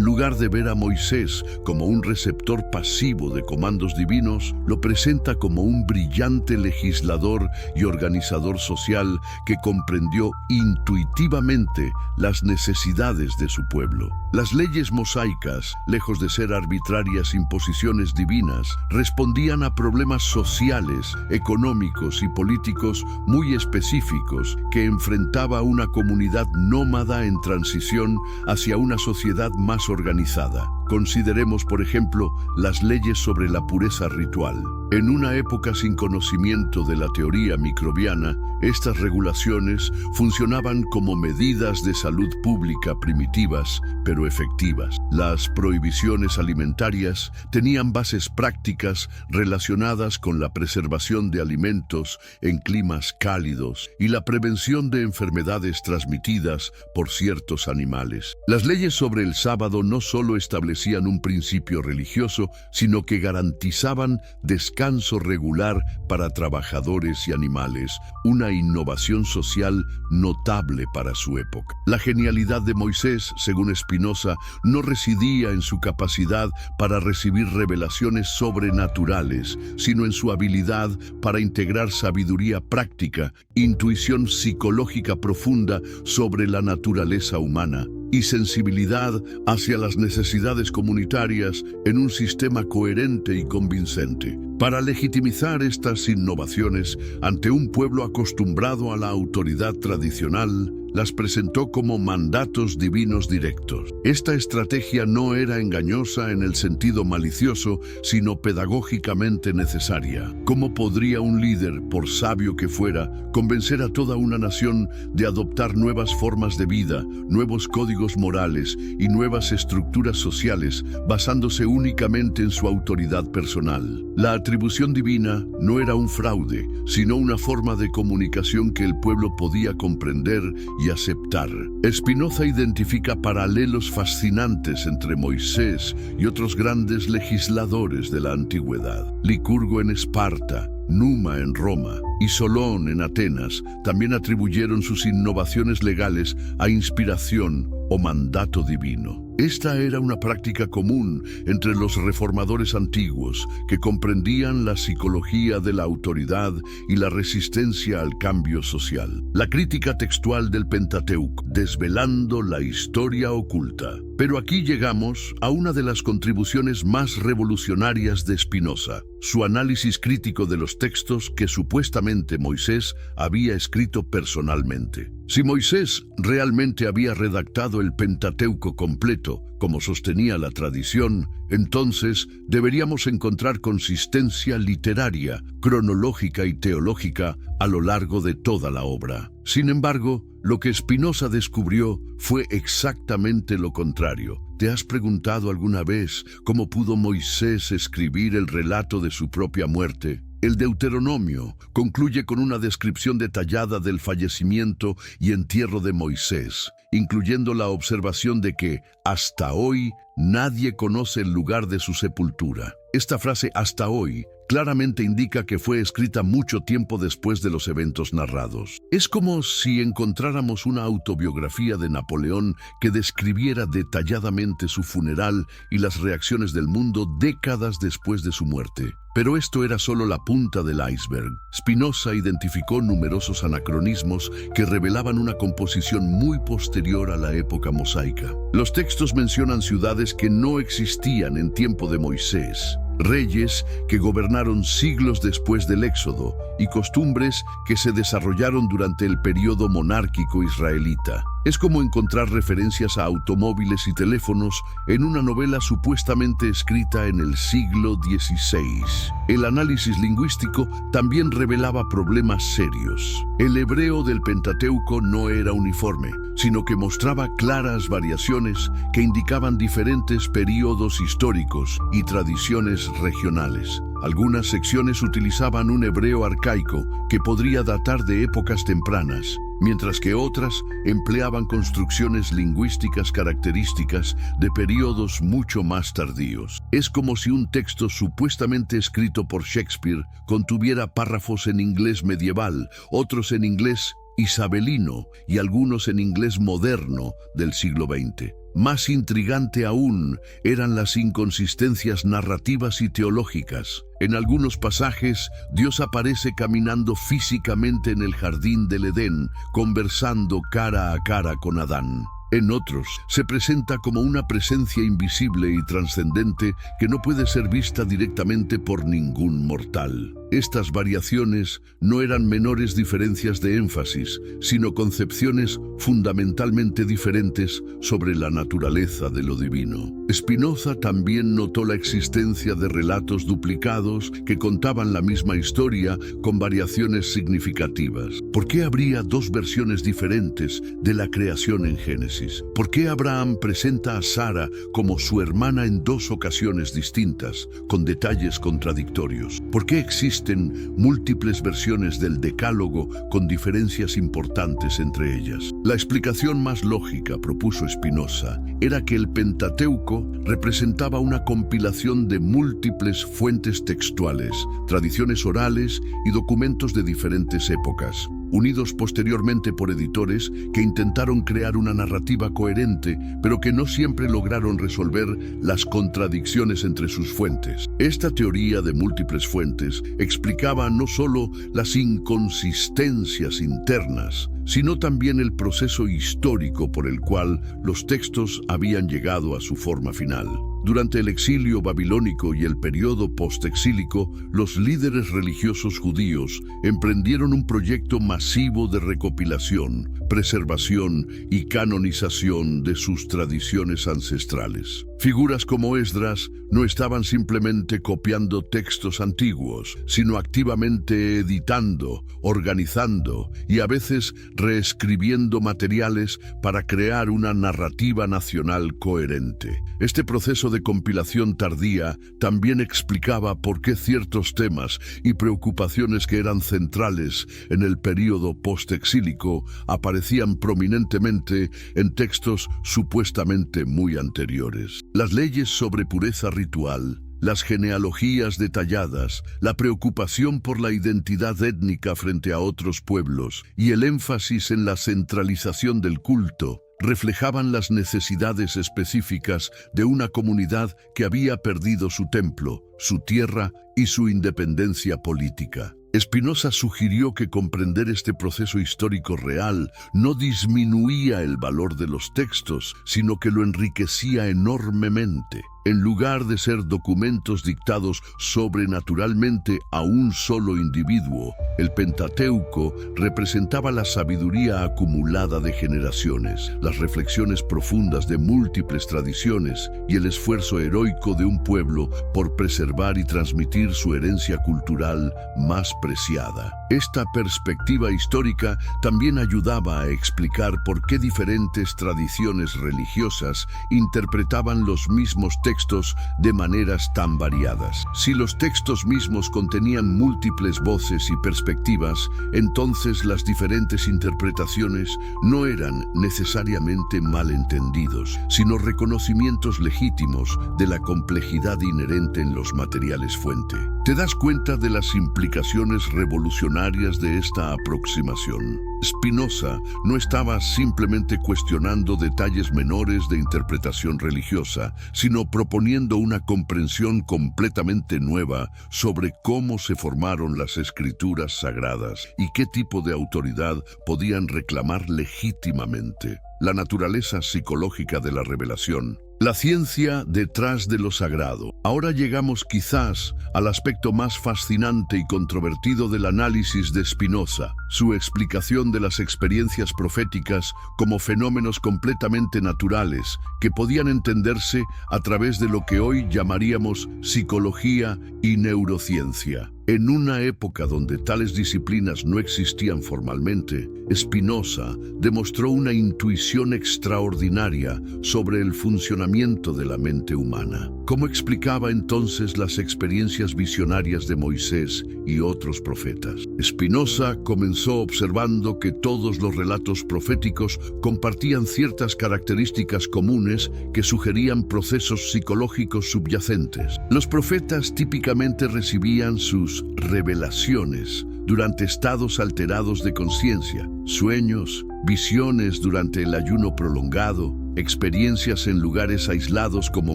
lugar de ver a Moisés como un receptor pasivo de comandos divinos, lo presenta como un brillante legislador y organizador social que comprendió intuitivamente las necesidades de su pueblo. Las leyes mosaicas, lejos de ser arbitrarias imposiciones divinas, respondían a problemas sociales, económicos y políticos muy específicos que enfrentaba una comunidad nómada en transición hacia una sociedad más organizada. Consideremos, por ejemplo, las leyes sobre la pureza ritual. En una época sin conocimiento de la teoría microbiana, estas regulaciones funcionaban como medidas de salud pública primitivas, pero efectivas. Las prohibiciones alimentarias tenían bases prácticas relacionadas con la preservación de alimentos en climas cálidos y la prevención de enfermedades transmitidas por ciertos animales. Las leyes sobre el sábado no solo establecían un principio religioso, sino que garantizaban descanso regular para trabajadores y animales, una innovación social notable para su época. La genialidad de Moisés, según Spinoza, no residía en su capacidad para recibir revelaciones sobrenaturales, sino en su habilidad para integrar sabiduría práctica, intuición psicológica profunda sobre la naturaleza humana y sensibilidad hacia las necesidades comunitarias en un sistema coherente y convincente. Para legitimizar estas innovaciones ante un pueblo acostumbrado a la autoridad tradicional, las presentó como mandatos divinos directos. Esta estrategia no era engañosa en el sentido malicioso, sino pedagógicamente necesaria. ¿Cómo podría un líder, por sabio que fuera, convencer a toda una nación de adoptar nuevas formas de vida, nuevos códigos morales y nuevas estructuras sociales, basándose únicamente en su autoridad personal? La atribución divina no era un fraude, sino una forma de comunicación que el pueblo podía comprender y aceptar. Spinoza identifica paralelos fascinantes entre Moisés y otros grandes legisladores de la antigüedad. Licurgo en Esparta, Numa en Roma y Solón en Atenas también atribuyeron sus innovaciones legales a inspiración o mandato divino. Esta era una práctica común entre los reformadores antiguos que comprendían la psicología de la autoridad y la resistencia al cambio social. La crítica textual del Pentateuco, desvelando la historia oculta. Pero aquí llegamos a una de las contribuciones más revolucionarias de Spinoza, su análisis crítico de los textos que supuestamente Moisés había escrito personalmente. Si Moisés realmente había redactado el Pentateuco completo, como sostenía la tradición, entonces deberíamos encontrar consistencia literaria, cronológica y teológica a lo largo de toda la obra. Sin embargo, lo que Spinoza descubrió fue exactamente lo contrario. ¿Te has preguntado alguna vez cómo pudo Moisés escribir el relato de su propia muerte? El Deuteronomio concluye con una descripción detallada del fallecimiento y entierro de Moisés, incluyendo la observación de que, hasta hoy, nadie conoce el lugar de su sepultura. Esta frase, hasta hoy, claramente indica que fue escrita mucho tiempo después de los eventos narrados. Es como si encontráramos una autobiografía de Napoleón que describiera detalladamente su funeral y las reacciones del mundo décadas después de su muerte. Pero esto era solo la punta del iceberg. Spinoza identificó numerosos anacronismos que revelaban una composición muy posterior a la época mosaica. Los textos mencionan ciudades que no existían en tiempo de Moisés, reyes que gobernaron siglos después del Éxodo y costumbres que se desarrollaron durante el periodo monárquico israelita. Es como encontrar referencias a automóviles y teléfonos en una novela supuestamente escrita en el siglo XVI. El análisis lingüístico también revelaba problemas serios. El hebreo del Pentateuco no era uniforme, sino que mostraba claras variaciones que indicaban diferentes períodos históricos y tradiciones regionales. Algunas secciones utilizaban un hebreo arcaico que podría datar de épocas tempranas, mientras que otras empleaban construcciones lingüísticas características de periodos mucho más tardíos. Es como si un texto supuestamente escrito por Shakespeare contuviera párrafos en inglés medieval, otros en inglés isabelino y algunos en inglés moderno del siglo XX. Más intrigante aún eran las inconsistencias narrativas y teológicas. En algunos pasajes, Dios aparece caminando físicamente en el jardín del Edén, conversando cara a cara con Adán. En otros, se presenta como una presencia invisible y trascendente que no puede ser vista directamente por ningún mortal. Estas variaciones no eran menores diferencias de énfasis, sino concepciones fundamentalmente diferentes sobre la naturaleza de lo divino. Spinoza también notó la existencia de relatos duplicados que contaban la misma historia con variaciones significativas. ¿Por qué habría dos versiones diferentes de la creación en Génesis? ¿Por qué Abraham presenta a Sara como su hermana en dos ocasiones distintas, con detalles contradictorios? ¿Por qué existen múltiples versiones del Decálogo con diferencias importantes entre ellas? La explicación más lógica, propuso Spinoza, era que el Pentateuco representaba una compilación de múltiples fuentes textuales, tradiciones orales y documentos de diferentes épocas, unidos posteriormente por editores que intentaron crear una narrativa coherente, pero que no siempre lograron resolver las contradicciones entre sus fuentes. Esta teoría de múltiples fuentes explicaba no solo las inconsistencias internas, sino también el proceso histórico por el cual los textos habían llegado a su forma final. Durante el exilio babilónico y el periodo postexílico, los líderes religiosos judíos emprendieron un proyecto masivo de recopilación, preservación y canonización de sus tradiciones ancestrales. Figuras como Esdras no estaban simplemente copiando textos antiguos, sino activamente editando, organizando y a veces reescribiendo materiales para crear una narrativa nacional coherente. Este proceso de compilación tardía también explicaba por qué ciertos temas y preocupaciones que eran centrales en el período postexílico aparecían prominentemente en textos supuestamente muy anteriores. Las leyes sobre pureza ritual, las genealogías detalladas, la preocupación por la identidad étnica frente a otros pueblos y el énfasis en la centralización del culto reflejaban las necesidades específicas de una comunidad que había perdido su templo, su tierra y su independencia política. Spinoza sugirió que comprender este proceso histórico real no disminuía el valor de los textos, sino que lo enriquecía enormemente. En lugar de ser documentos dictados sobrenaturalmente a un solo individuo, el Pentateuco representaba la sabiduría acumulada de generaciones, las reflexiones profundas de múltiples tradiciones y el esfuerzo heroico de un pueblo por preservar y transmitir su herencia cultural más preciada. Esta perspectiva histórica también ayudaba a explicar por qué diferentes tradiciones religiosas interpretaban los mismos textos de maneras tan variadas. Si los textos mismos contenían múltiples voces y perspectivas, entonces las diferentes interpretaciones no eran necesariamente malentendidos, sino reconocimientos legítimos de la complejidad inherente en los materiales fuente. ¿Te das cuenta de las implicaciones revolucionarias de esta aproximación? Spinoza no estaba simplemente cuestionando detalles menores de interpretación religiosa, sino proponiendo una comprensión completamente nueva sobre cómo se formaron las escrituras sagradas y qué tipo de autoridad podían reclamar legítimamente. La naturaleza psicológica de la revelación. La ciencia detrás de lo sagrado. Ahora llegamos quizás al aspecto más fascinante y controvertido del análisis de Spinoza, su explicación de las experiencias proféticas como fenómenos completamente naturales que podían entenderse a través de lo que hoy llamaríamos psicología y neurociencia. En una época donde tales disciplinas no existían formalmente, Spinoza demostró una intuición extraordinaria sobre el funcionamiento de la mente humana. ¿Cómo explicaba entonces las experiencias visionarias de Moisés y otros profetas? Spinoza comenzó observando que todos los relatos proféticos compartían ciertas características comunes que sugerían procesos psicológicos subyacentes. Los profetas típicamente recibían sus revelaciones durante estados alterados de conciencia, sueños, visiones durante el ayuno prolongado, experiencias en lugares aislados como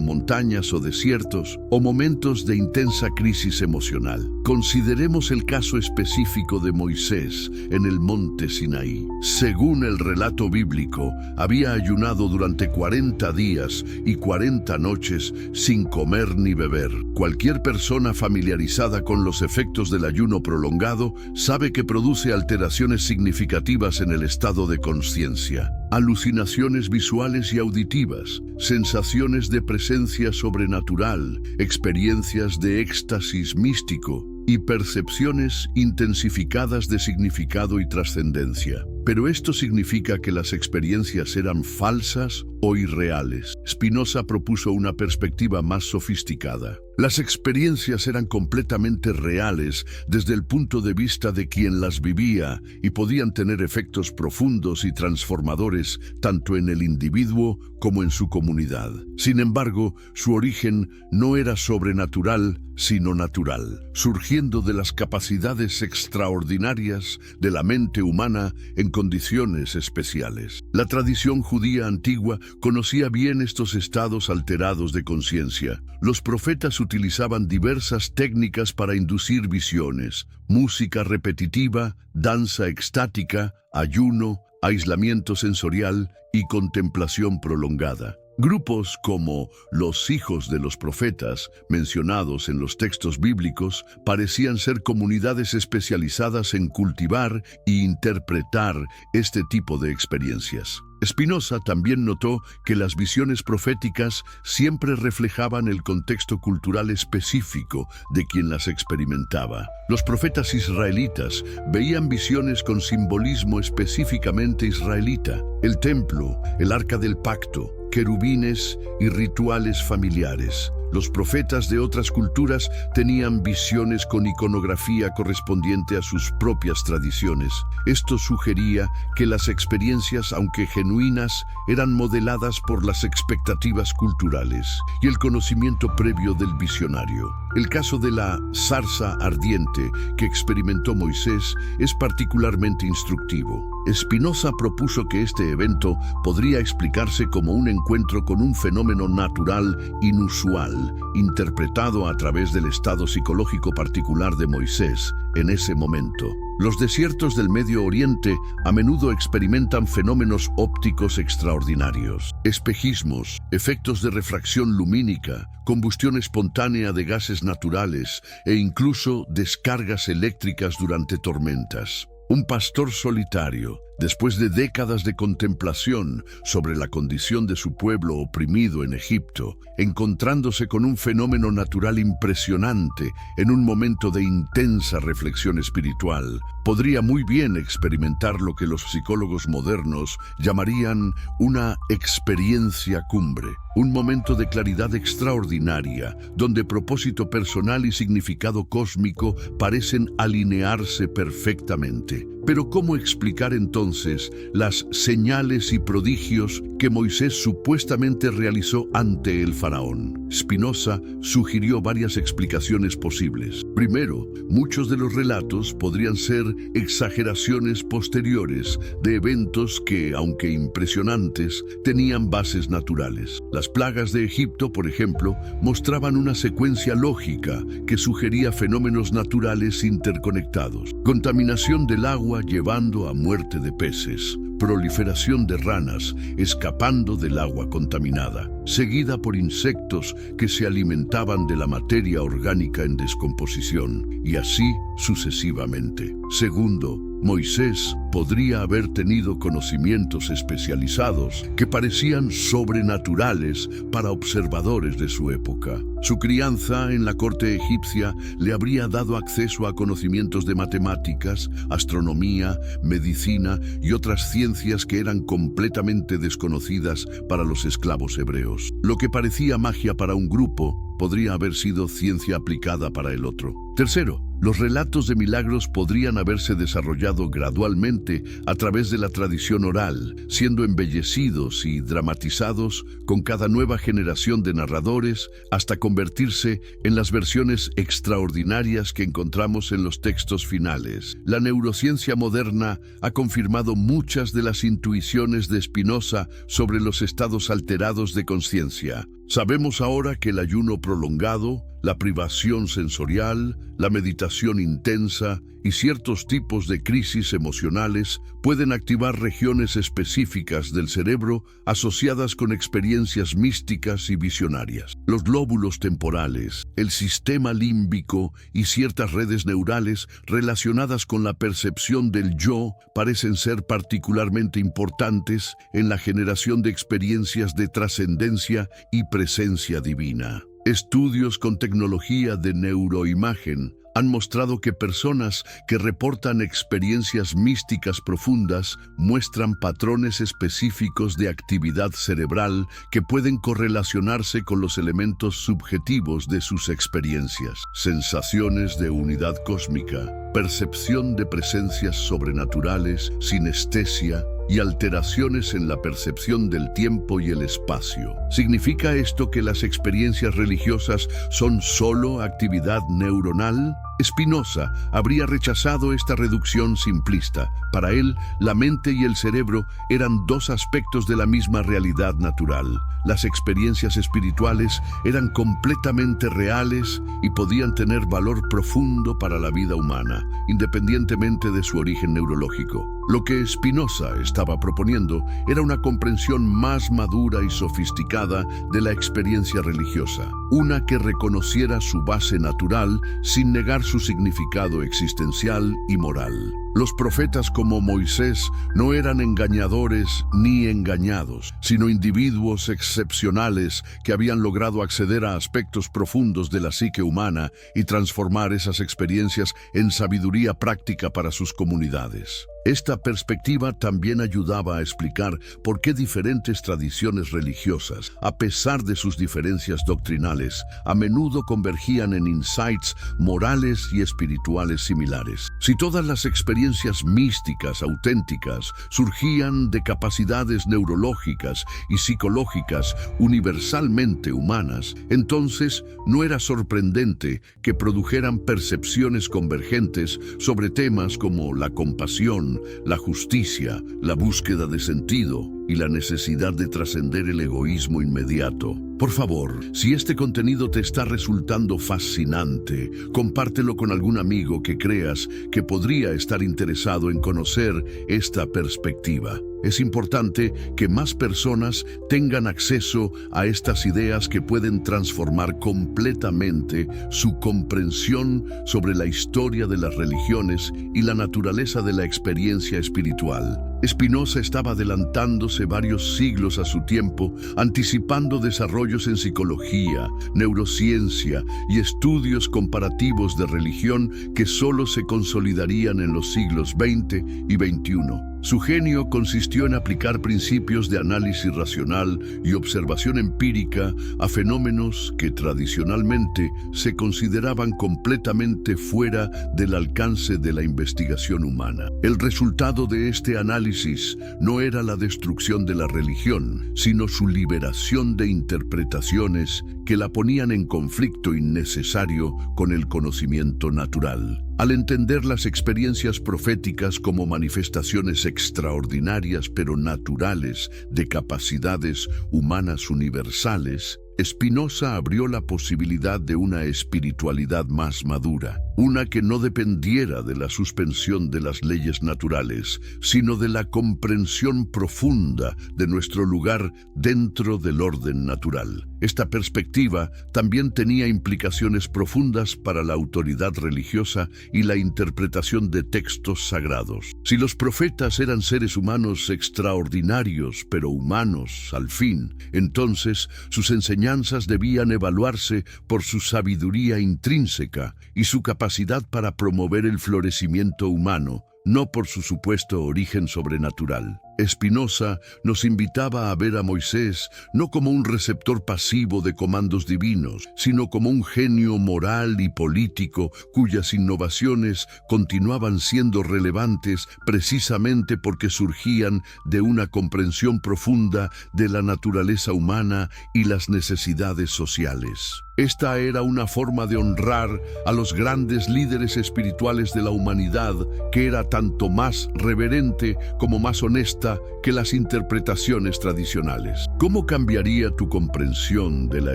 montañas o desiertos, o momentos de intensa crisis emocional. Consideremos el caso específico de Moisés en el monte Sinaí. Según el relato bíblico, había ayunado durante 40 días y 40 noches sin comer ni beber. Cualquier persona familiarizada con los efectos del ayuno prolongado sabe que produce alteraciones significativas en el estado de conciencia. alucinaciones visuales y auditivas, sensaciones de presencia sobrenatural, experiencias de éxtasis místico y percepciones intensificadas de significado y trascendencia. ¿Pero esto significa que las experiencias eran falsas o irreales? Spinoza propuso una perspectiva más sofisticada. Las experiencias eran completamente reales desde el punto de vista de quien las vivía y podían tener efectos profundos y transformadores tanto en el individuo como en su comunidad. Sin embargo, su origen no era sobrenatural, sino natural, surgiendo de las capacidades extraordinarias de la mente humana en condiciones especiales. La tradición judía antigua conocía bien estos estados alterados de conciencia. Los profetas utilizaban diversas técnicas para inducir visiones: música repetitiva, danza extática, ayuno, aislamiento sensorial y contemplación prolongada. Grupos como los hijos de los profetas, mencionados en los textos bíblicos, parecían ser comunidades especializadas en cultivar e interpretar este tipo de experiencias. Spinoza también notó que las visiones proféticas siempre reflejaban el contexto cultural específico de quien las experimentaba. Los profetas israelitas veían visiones con simbolismo específicamente israelita: el templo, el arca del pacto, querubines y rituales familiares. Los profetas de otras culturas tenían visiones con iconografía correspondiente a sus propias tradiciones. Esto sugería que las experiencias, aunque genuinas, eran modeladas por las expectativas culturales y el conocimiento previo del visionario. El caso de la zarza ardiente que experimentó Moisés es particularmente instructivo. Spinoza propuso que este evento podría explicarse como un encuentro con un fenómeno natural inusual, interpretado a través del estado psicológico particular de Moisés en ese momento. Los desiertos del Medio Oriente a menudo experimentan fenómenos ópticos extraordinarios: espejismos, efectos de refracción lumínica, combustión espontánea de gases naturales e incluso descargas eléctricas durante tormentas. Un pastor solitario, después de décadas de contemplación sobre la condición de su pueblo oprimido en Egipto, encontrándose con un fenómeno natural impresionante en un momento de intensa reflexión espiritual, podría muy bien experimentar lo que los psicólogos modernos llamarían una experiencia cumbre. Un momento de claridad extraordinaria, donde propósito personal y significado cósmico parecen alinearse perfectamente. Pero ¿cómo explicar entonces las señales y prodigios que Moisés supuestamente realizó ante el faraón? Spinoza sugirió varias explicaciones posibles. Primero, muchos de los relatos podrían ser exageraciones posteriores de eventos que, aunque impresionantes, tenían bases naturales. Las plagas de Egipto, por ejemplo, mostraban una secuencia lógica que sugería fenómenos naturales interconectados: contaminación del agua llevando a muerte de peces, proliferación de ranas escapando del agua contaminada, seguida por insectos que se alimentaban de la materia orgánica en descomposición, y así sucesivamente. Segundo, Moisés podría haber tenido conocimientos especializados que parecían sobrenaturales para observadores de su época. Su crianza en la corte egipcia le habría dado acceso a conocimientos de matemáticas, astronomía, medicina y otras ciencias que eran completamente desconocidas para los esclavos hebreos. Lo que parecía magia para un grupo podría haber sido ciencia aplicada para el otro. Tercero, los relatos de milagros podrían haberse desarrollado gradualmente a través de la tradición oral, siendo embellecidos y dramatizados con cada nueva generación de narradores hasta convertirse en las versiones extraordinarias que encontramos en los textos finales. La neurociencia moderna ha confirmado muchas de las intuiciones de Spinoza sobre los estados alterados de conciencia. Sabemos ahora que el ayuno prolongado, la privación sensorial, la meditación intensa y ciertos tipos de crisis emocionales pueden activar regiones específicas del cerebro asociadas con experiencias místicas y visionarias. Los lóbulos temporales, el sistema límbico y ciertas redes neurales relacionadas con la percepción del yo parecen ser particularmente importantes en la generación de experiencias de trascendencia y presencia divina. Estudios con tecnología de neuroimagen han mostrado que personas que reportan experiencias místicas profundas muestran patrones específicos de actividad cerebral que pueden correlacionarse con los elementos subjetivos de sus experiencias. Sensaciones de unidad cósmica, percepción de presencias sobrenaturales, sinestesia y alteraciones en la percepción del tiempo y el espacio. ¿Significa esto que las experiencias religiosas son solo actividad neuronal? Spinoza habría rechazado esta reducción simplista. Para él, la mente y el cerebro eran dos aspectos de la misma realidad natural. Las experiencias espirituales eran completamente reales y podían tener valor profundo para la vida humana, independientemente de su origen neurológico. Lo que Spinoza estaba proponiendo era una comprensión más madura y sofisticada de la experiencia religiosa, una que reconociera su base natural sin negar su significado existencial y moral. Los profetas como Moisés no eran engañadores ni engañados, sino individuos excepcionales que habían logrado acceder a aspectos profundos de la psique humana y transformar esas experiencias en sabiduría práctica para sus comunidades. Esta perspectiva también ayudaba a explicar por qué diferentes tradiciones religiosas, a pesar de sus diferencias doctrinales, a menudo convergían en insights morales y espirituales similares. Si todas las experiencias místicas auténticas surgían de capacidades neurológicas y psicológicas universalmente humanas, entonces no era sorprendente que produjeran percepciones convergentes sobre temas como la compasión, la justicia, la búsqueda de sentido y la necesidad de trascender el egoísmo inmediato. Por favor, si este contenido te está resultando fascinante, compártelo con algún amigo que creas que podría estar interesado en conocer esta perspectiva. Es importante que más personas tengan acceso a estas ideas que pueden transformar completamente su comprensión sobre la historia de las religiones y la naturaleza de la experiencia espiritual. Spinoza estaba adelantándose varios siglos a su tiempo, anticipando desarrollos en psicología, neurociencia y estudios comparativos de religión que solo se consolidarían en los siglos XX y XXI. Su genio consistió en aplicar principios de análisis racional y observación empírica a fenómenos que tradicionalmente se consideraban completamente fuera del alcance de la investigación humana. El resultado de este análisis no era la destrucción de la religión, sino su liberación de interpretaciones que la ponían en conflicto innecesario con el conocimiento natural. Al entender las experiencias proféticas como manifestaciones extraordinarias pero naturales de capacidades humanas universales, Spinoza abrió la posibilidad de una espiritualidad más madura, una que no dependiera de la suspensión de las leyes naturales, sino de la comprensión profunda de nuestro lugar dentro del orden natural. Esta perspectiva también tenía implicaciones profundas para la autoridad religiosa y la interpretación de textos sagrados. Si los profetas eran seres humanos extraordinarios, pero humanos al fin, entonces sus enseñanzas debían evaluarse por su sabiduría intrínseca y su capacidad para promover el florecimiento humano, no por su supuesto origen sobrenatural. Spinoza nos invitaba a ver a Moisés no como un receptor pasivo de comandos divinos, sino como un genio moral y político cuyas innovaciones continuaban siendo relevantes precisamente porque surgían de una comprensión profunda de la naturaleza humana y las necesidades sociales. Esta era una forma de honrar a los grandes líderes espirituales de la humanidad, que era tanto más reverente como más honesta que las interpretaciones tradicionales. ¿Cómo cambiaría tu comprensión de la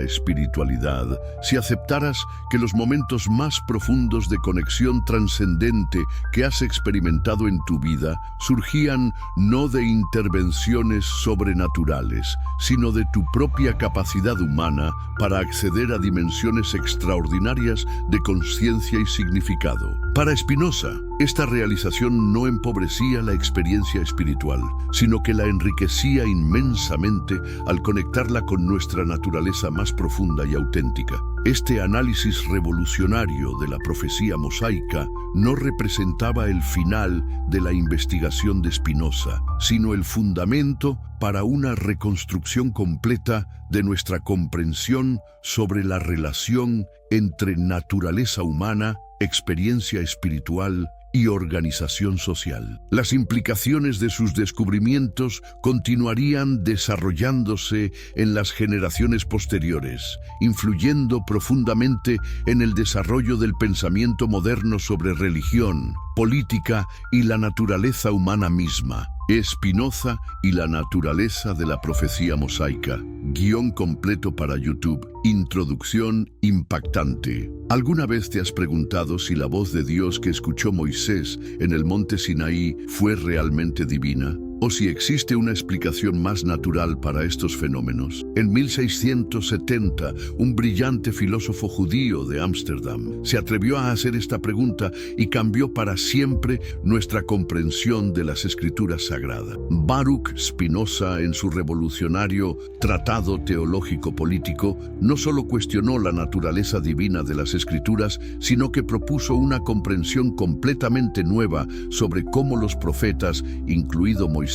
espiritualidad si aceptaras que los momentos más profundos de conexión trascendente que has experimentado en tu vida surgían no de intervenciones sobrenaturales, sino de tu propia capacidad humana para acceder a dimensiones extraordinarias de conciencia y significado? Para Spinoza, esta realización no empobrecía la experiencia espiritual, sino que la enriquecía inmensamente al conectarla con nuestra naturaleza más profunda y auténtica. Este análisis revolucionario de la profecía mosaica no representaba el final de la investigación de Spinoza, sino el fundamento para una reconstrucción completa de nuestra comprensión sobre la relación entre naturaleza humana, experiencia espiritual y organización social. Las implicaciones de sus descubrimientos continuarían desarrollándose en las generaciones posteriores, influyendo profundamente en el desarrollo del pensamiento moderno sobre religión, política y la naturaleza humana misma. Spinoza y la naturaleza de la profecía mosaica. Guión completo para YouTube. Introducción impactante. ¿Alguna vez te has preguntado si la voz de Dios que escuchó Moisés en el monte Sinaí fue realmente divina? ¿O si existe una explicación más natural para estos fenómenos? En 1670, un brillante filósofo judío de Ámsterdam se atrevió a hacer esta pregunta y cambió para siempre nuestra comprensión de las Escrituras Sagradas. Baruch Spinoza, en su revolucionario Tratado Teológico Político, no solo cuestionó la naturaleza divina de las Escrituras, sino que propuso una comprensión completamente nueva sobre cómo los profetas, incluido Moisés,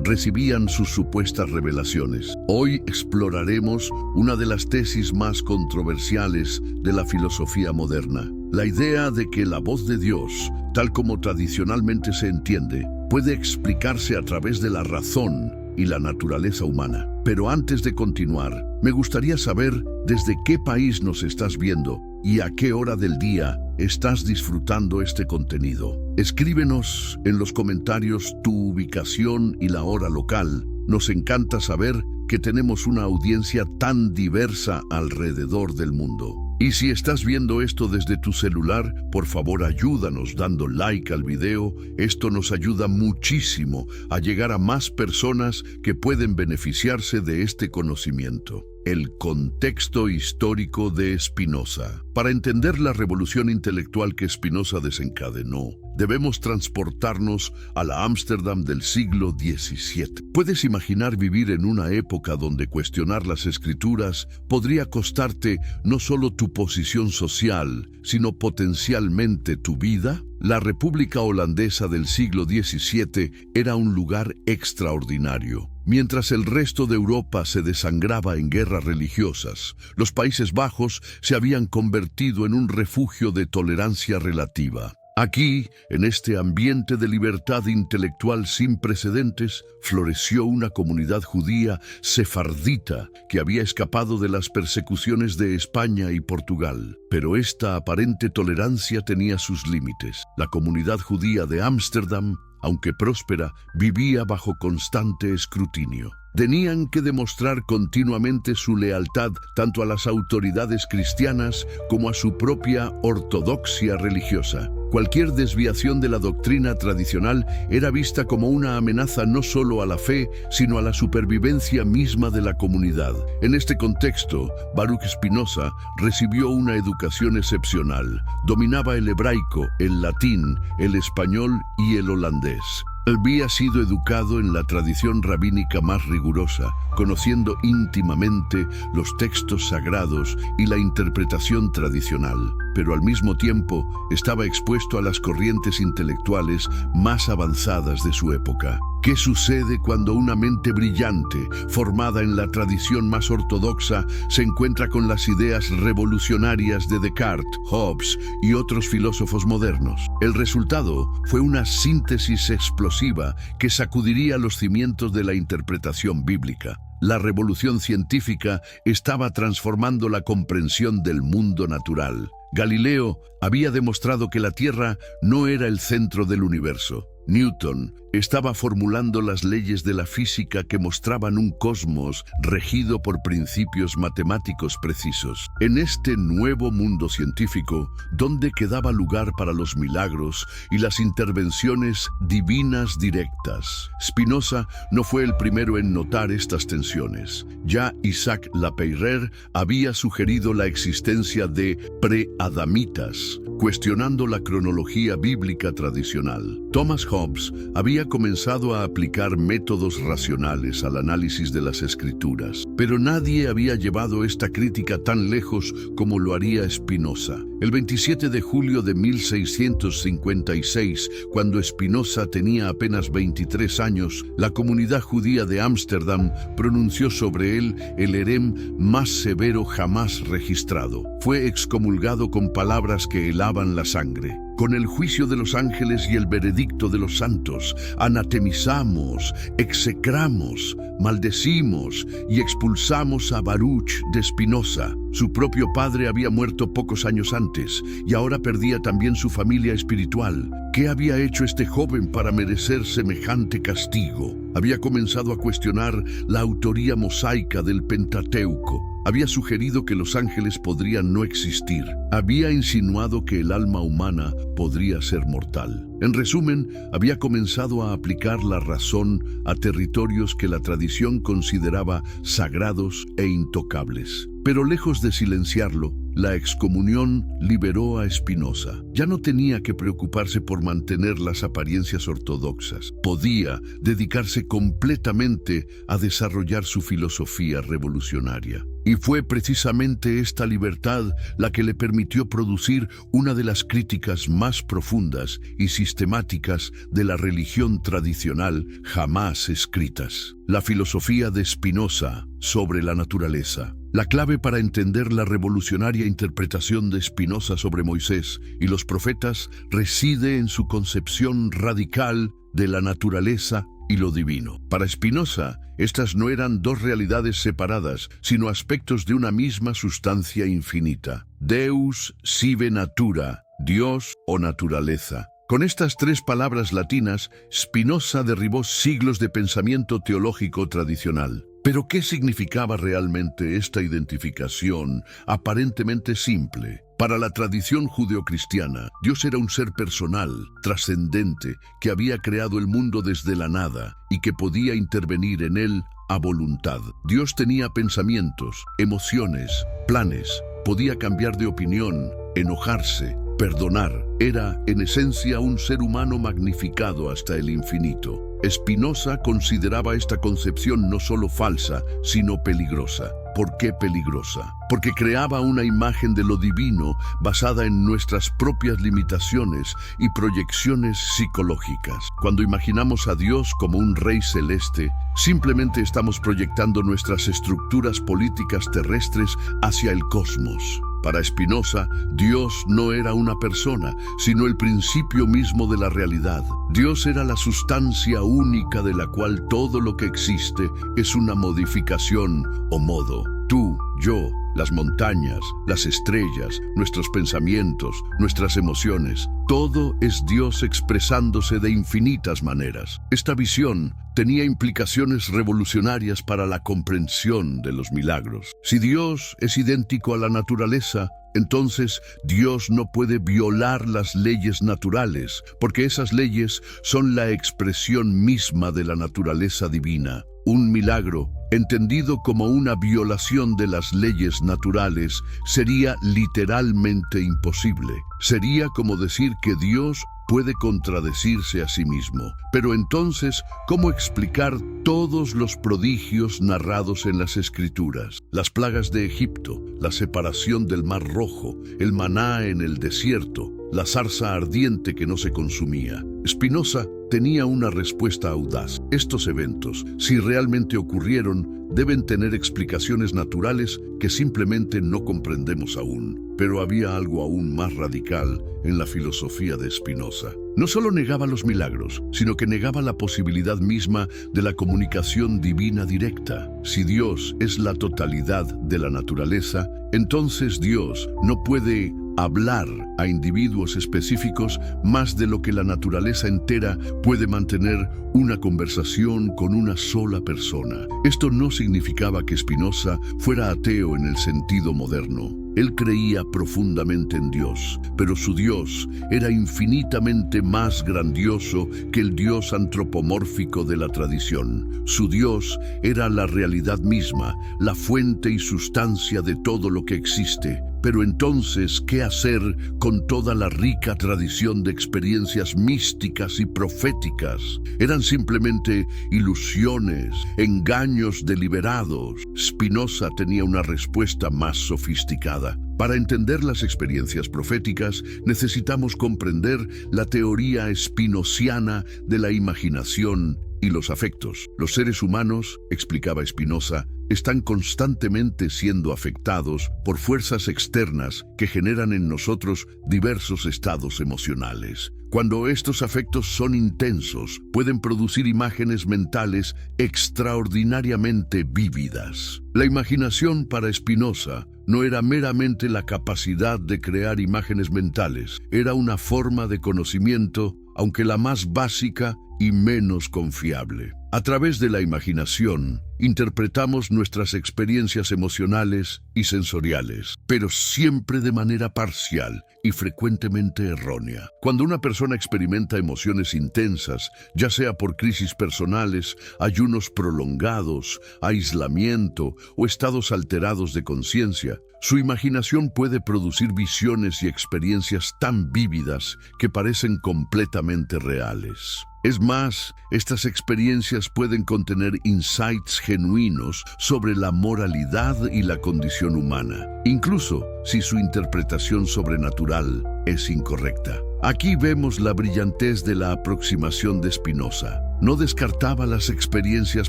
recibían sus supuestas revelaciones. Hoy exploraremos una de las tesis más controversiales de la filosofía moderna: la idea de que la voz de Dios, tal como tradicionalmente se entiende, puede explicarse a través de la razón y la naturaleza humana. Pero antes de continuar, me gustaría saber desde qué país nos estás viendo y a qué hora del día estás disfrutando este contenido. Escríbenos en los comentarios tu ubicación y la hora local. Nos encanta saber que tenemos una audiencia tan diversa alrededor del mundo. Y si estás viendo esto desde tu celular, por favor ayúdanos dando like al video. Esto nos ayuda muchísimo a llegar a más personas que pueden beneficiarse de este conocimiento. El contexto histórico de Spinoza. Para entender la revolución intelectual que Spinoza desencadenó, debemos transportarnos a la Ámsterdam del siglo XVII. ¿Puedes imaginar vivir en una época donde cuestionar las Escrituras podría costarte no solo tu posición social, sino potencialmente tu vida? La República Holandesa del siglo XVII era un lugar extraordinario. Mientras el resto de Europa se desangraba en guerras religiosas, los Países Bajos se habían convertido en un refugio de tolerancia relativa. Aquí, en este ambiente de libertad intelectual sin precedentes, floreció una comunidad judía sefardita que había escapado de las persecuciones de España y Portugal. Pero esta aparente tolerancia tenía sus límites. La comunidad judía de Ámsterdam, aunque próspera, vivía bajo constante escrutinio. Tenían que demostrar continuamente su lealtad tanto a las autoridades cristianas como a su propia ortodoxia religiosa. Cualquier desviación de la doctrina tradicional era vista como una amenaza no solo a la fe, sino a la supervivencia misma de la comunidad. En este contexto, Baruch Spinoza recibió una educación excepcional. Dominaba el hebraico, el latín, el español y el holandés. Había sido educado en la tradición rabínica más rigurosa, conociendo íntimamente los textos sagrados y la interpretación tradicional, pero al mismo tiempo estaba expuesto a las corrientes intelectuales más avanzadas de su época. ¿Qué sucede cuando una mente brillante, formada en la tradición más ortodoxa, se encuentra con las ideas revolucionarias de Descartes, Hobbes y otros filósofos modernos? El resultado fue una síntesis explosiva que sacudiría los cimientos de la interpretación bíblica. La revolución científica estaba transformando la comprensión del mundo natural. Galileo había demostrado que la Tierra no era el centro del universo. Newton estaba formulando las leyes de la física que mostraban un cosmos regido por principios matemáticos precisos. En este nuevo mundo científico, ¿dónde quedaba lugar para los milagros y las intervenciones divinas directas? Spinoza no fue el primero en notar estas tensiones. Ya Isaac Lapeyre había sugerido la existencia de preadamitas, cuestionando la cronología bíblica tradicional. Thomas Hobbes había comenzado a aplicar métodos racionales al análisis de las Escrituras, pero nadie había llevado esta crítica tan lejos como lo haría Spinoza. El 27 de julio de 1656, cuando Spinoza tenía apenas 23 años, la comunidad judía de Ámsterdam pronunció sobre él el herem más severo jamás registrado. Fue excomulgado con palabras que helaban la sangre. Con el juicio de los ángeles y el veredicto de los santos, anatemizamos, execramos, maldecimos y expulsamos a Baruch de Spinoza. Su propio padre había muerto pocos años antes y ahora perdía también su familia espiritual. ¿Qué había hecho este joven para merecer semejante castigo? Había comenzado a cuestionar la autoría mosaica del Pentateuco. Había sugerido que los ángeles podrían no existir. Había insinuado que el alma humana podría ser mortal. En resumen, había comenzado a aplicar la razón a territorios que la tradición consideraba sagrados e intocables. Pero lejos de silenciarlo, la excomunión liberó a Spinoza. Ya no tenía que preocuparse por mantener las apariencias ortodoxas. Podía dedicarse completamente a desarrollar su filosofía revolucionaria. Y fue precisamente esta libertad la que le permitió producir una de las críticas más profundas y sistemáticas de la religión tradicional jamás escritas. La filosofía de Spinoza sobre la naturaleza. La clave para entender la revolucionaria interpretación de Spinoza sobre Moisés y los profetas reside en su concepción radical de la naturaleza y lo divino. Para Spinoza, estas no eran dos realidades separadas, sino aspectos de una misma sustancia infinita. Deus sive natura, Dios o naturaleza. Con estas tres palabras latinas, Spinoza derribó siglos de pensamiento teológico tradicional. Pero ¿qué significaba realmente esta identificación aparentemente simple? Para la tradición judeocristiana, Dios era un ser personal, trascendente, que había creado el mundo desde la nada y que podía intervenir en él a voluntad. Dios tenía pensamientos, emociones, planes, podía cambiar de opinión, enojarse, perdonar. Era, en esencia, un ser humano magnificado hasta el infinito. Spinoza consideraba esta concepción no solo falsa, sino peligrosa. ¿Por qué peligrosa? Porque creaba una imagen de lo divino basada en nuestras propias limitaciones y proyecciones psicológicas. Cuando imaginamos a Dios como un rey celeste, simplemente estamos proyectando nuestras estructuras políticas terrestres hacia el cosmos. Para Spinoza, Dios no era una persona, sino el principio mismo de la realidad. Dios era la sustancia única de la cual todo lo que existe es una modificación o modo. Tú, yo, las montañas, las estrellas, nuestros pensamientos, nuestras emociones, todo es Dios expresándose de infinitas maneras. Esta visión tenía implicaciones revolucionarias para la comprensión de los milagros. Si Dios es idéntico a la naturaleza, entonces Dios no puede violar las leyes naturales, porque esas leyes son la expresión misma de la naturaleza divina. Un milagro, entendido como una violación de las leyes naturales, sería literalmente imposible. Sería como decir que Dios puede contradecirse a sí mismo. Pero entonces, ¿cómo explicar todos los prodigios narrados en las Escrituras? Las plagas de Egipto, la separación del Mar Rojo, el maná en el desierto, la zarza ardiente que no se consumía. Spinoza tenía una respuesta audaz. Estos eventos, si realmente ocurrieron, deben tener explicaciones naturales que simplemente no comprendemos aún. Pero había algo aún más radical en la filosofía de Spinoza. No solo negaba los milagros, sino que negaba la posibilidad misma de la comunicación divina directa. Si Dios es la totalidad de la naturaleza, entonces Dios no puede hablar a individuos específicos más de lo que la naturaleza entera puede mantener una conversación con una sola persona. Esto no significaba que Spinoza fuera ateo en el sentido moderno. Él creía profundamente en Dios, pero su Dios era infinitamente más grandioso que el Dios antropomórfico de la tradición. Su Dios era la realidad misma, la fuente y sustancia de todo lo que existe. Pero entonces, ¿qué hacer con toda la rica tradición de experiencias místicas y proféticas? Eran simplemente ilusiones, engaños deliberados. Spinoza tenía una respuesta más sofisticada. Para entender las experiencias proféticas, necesitamos comprender la teoría spinoziana de la imaginación y los afectos. Los seres humanos, explicaba Spinoza, están constantemente siendo afectados por fuerzas externas que generan en nosotros diversos estados emocionales. Cuando estos afectos son intensos, pueden producir imágenes mentales extraordinariamente vívidas. La imaginación para Spinoza no era meramente la capacidad de crear imágenes mentales, era una forma de conocimiento, aunque la más básica y menos confiable. A través de la imaginación, interpretamos nuestras experiencias emocionales y sensoriales, pero siempre de manera parcial y frecuentemente errónea. Cuando una persona experimenta emociones intensas, ya sea por crisis personales, ayunos prolongados, aislamiento o estados alterados de conciencia, su imaginación puede producir visiones y experiencias tan vívidas que parecen completamente reales. Es más, estas experiencias pueden contener insights genuinos sobre la moralidad y la condición humana, incluso si su interpretación sobrenatural es incorrecta. Aquí vemos la brillantez de la aproximación de Spinoza. No descartaba las experiencias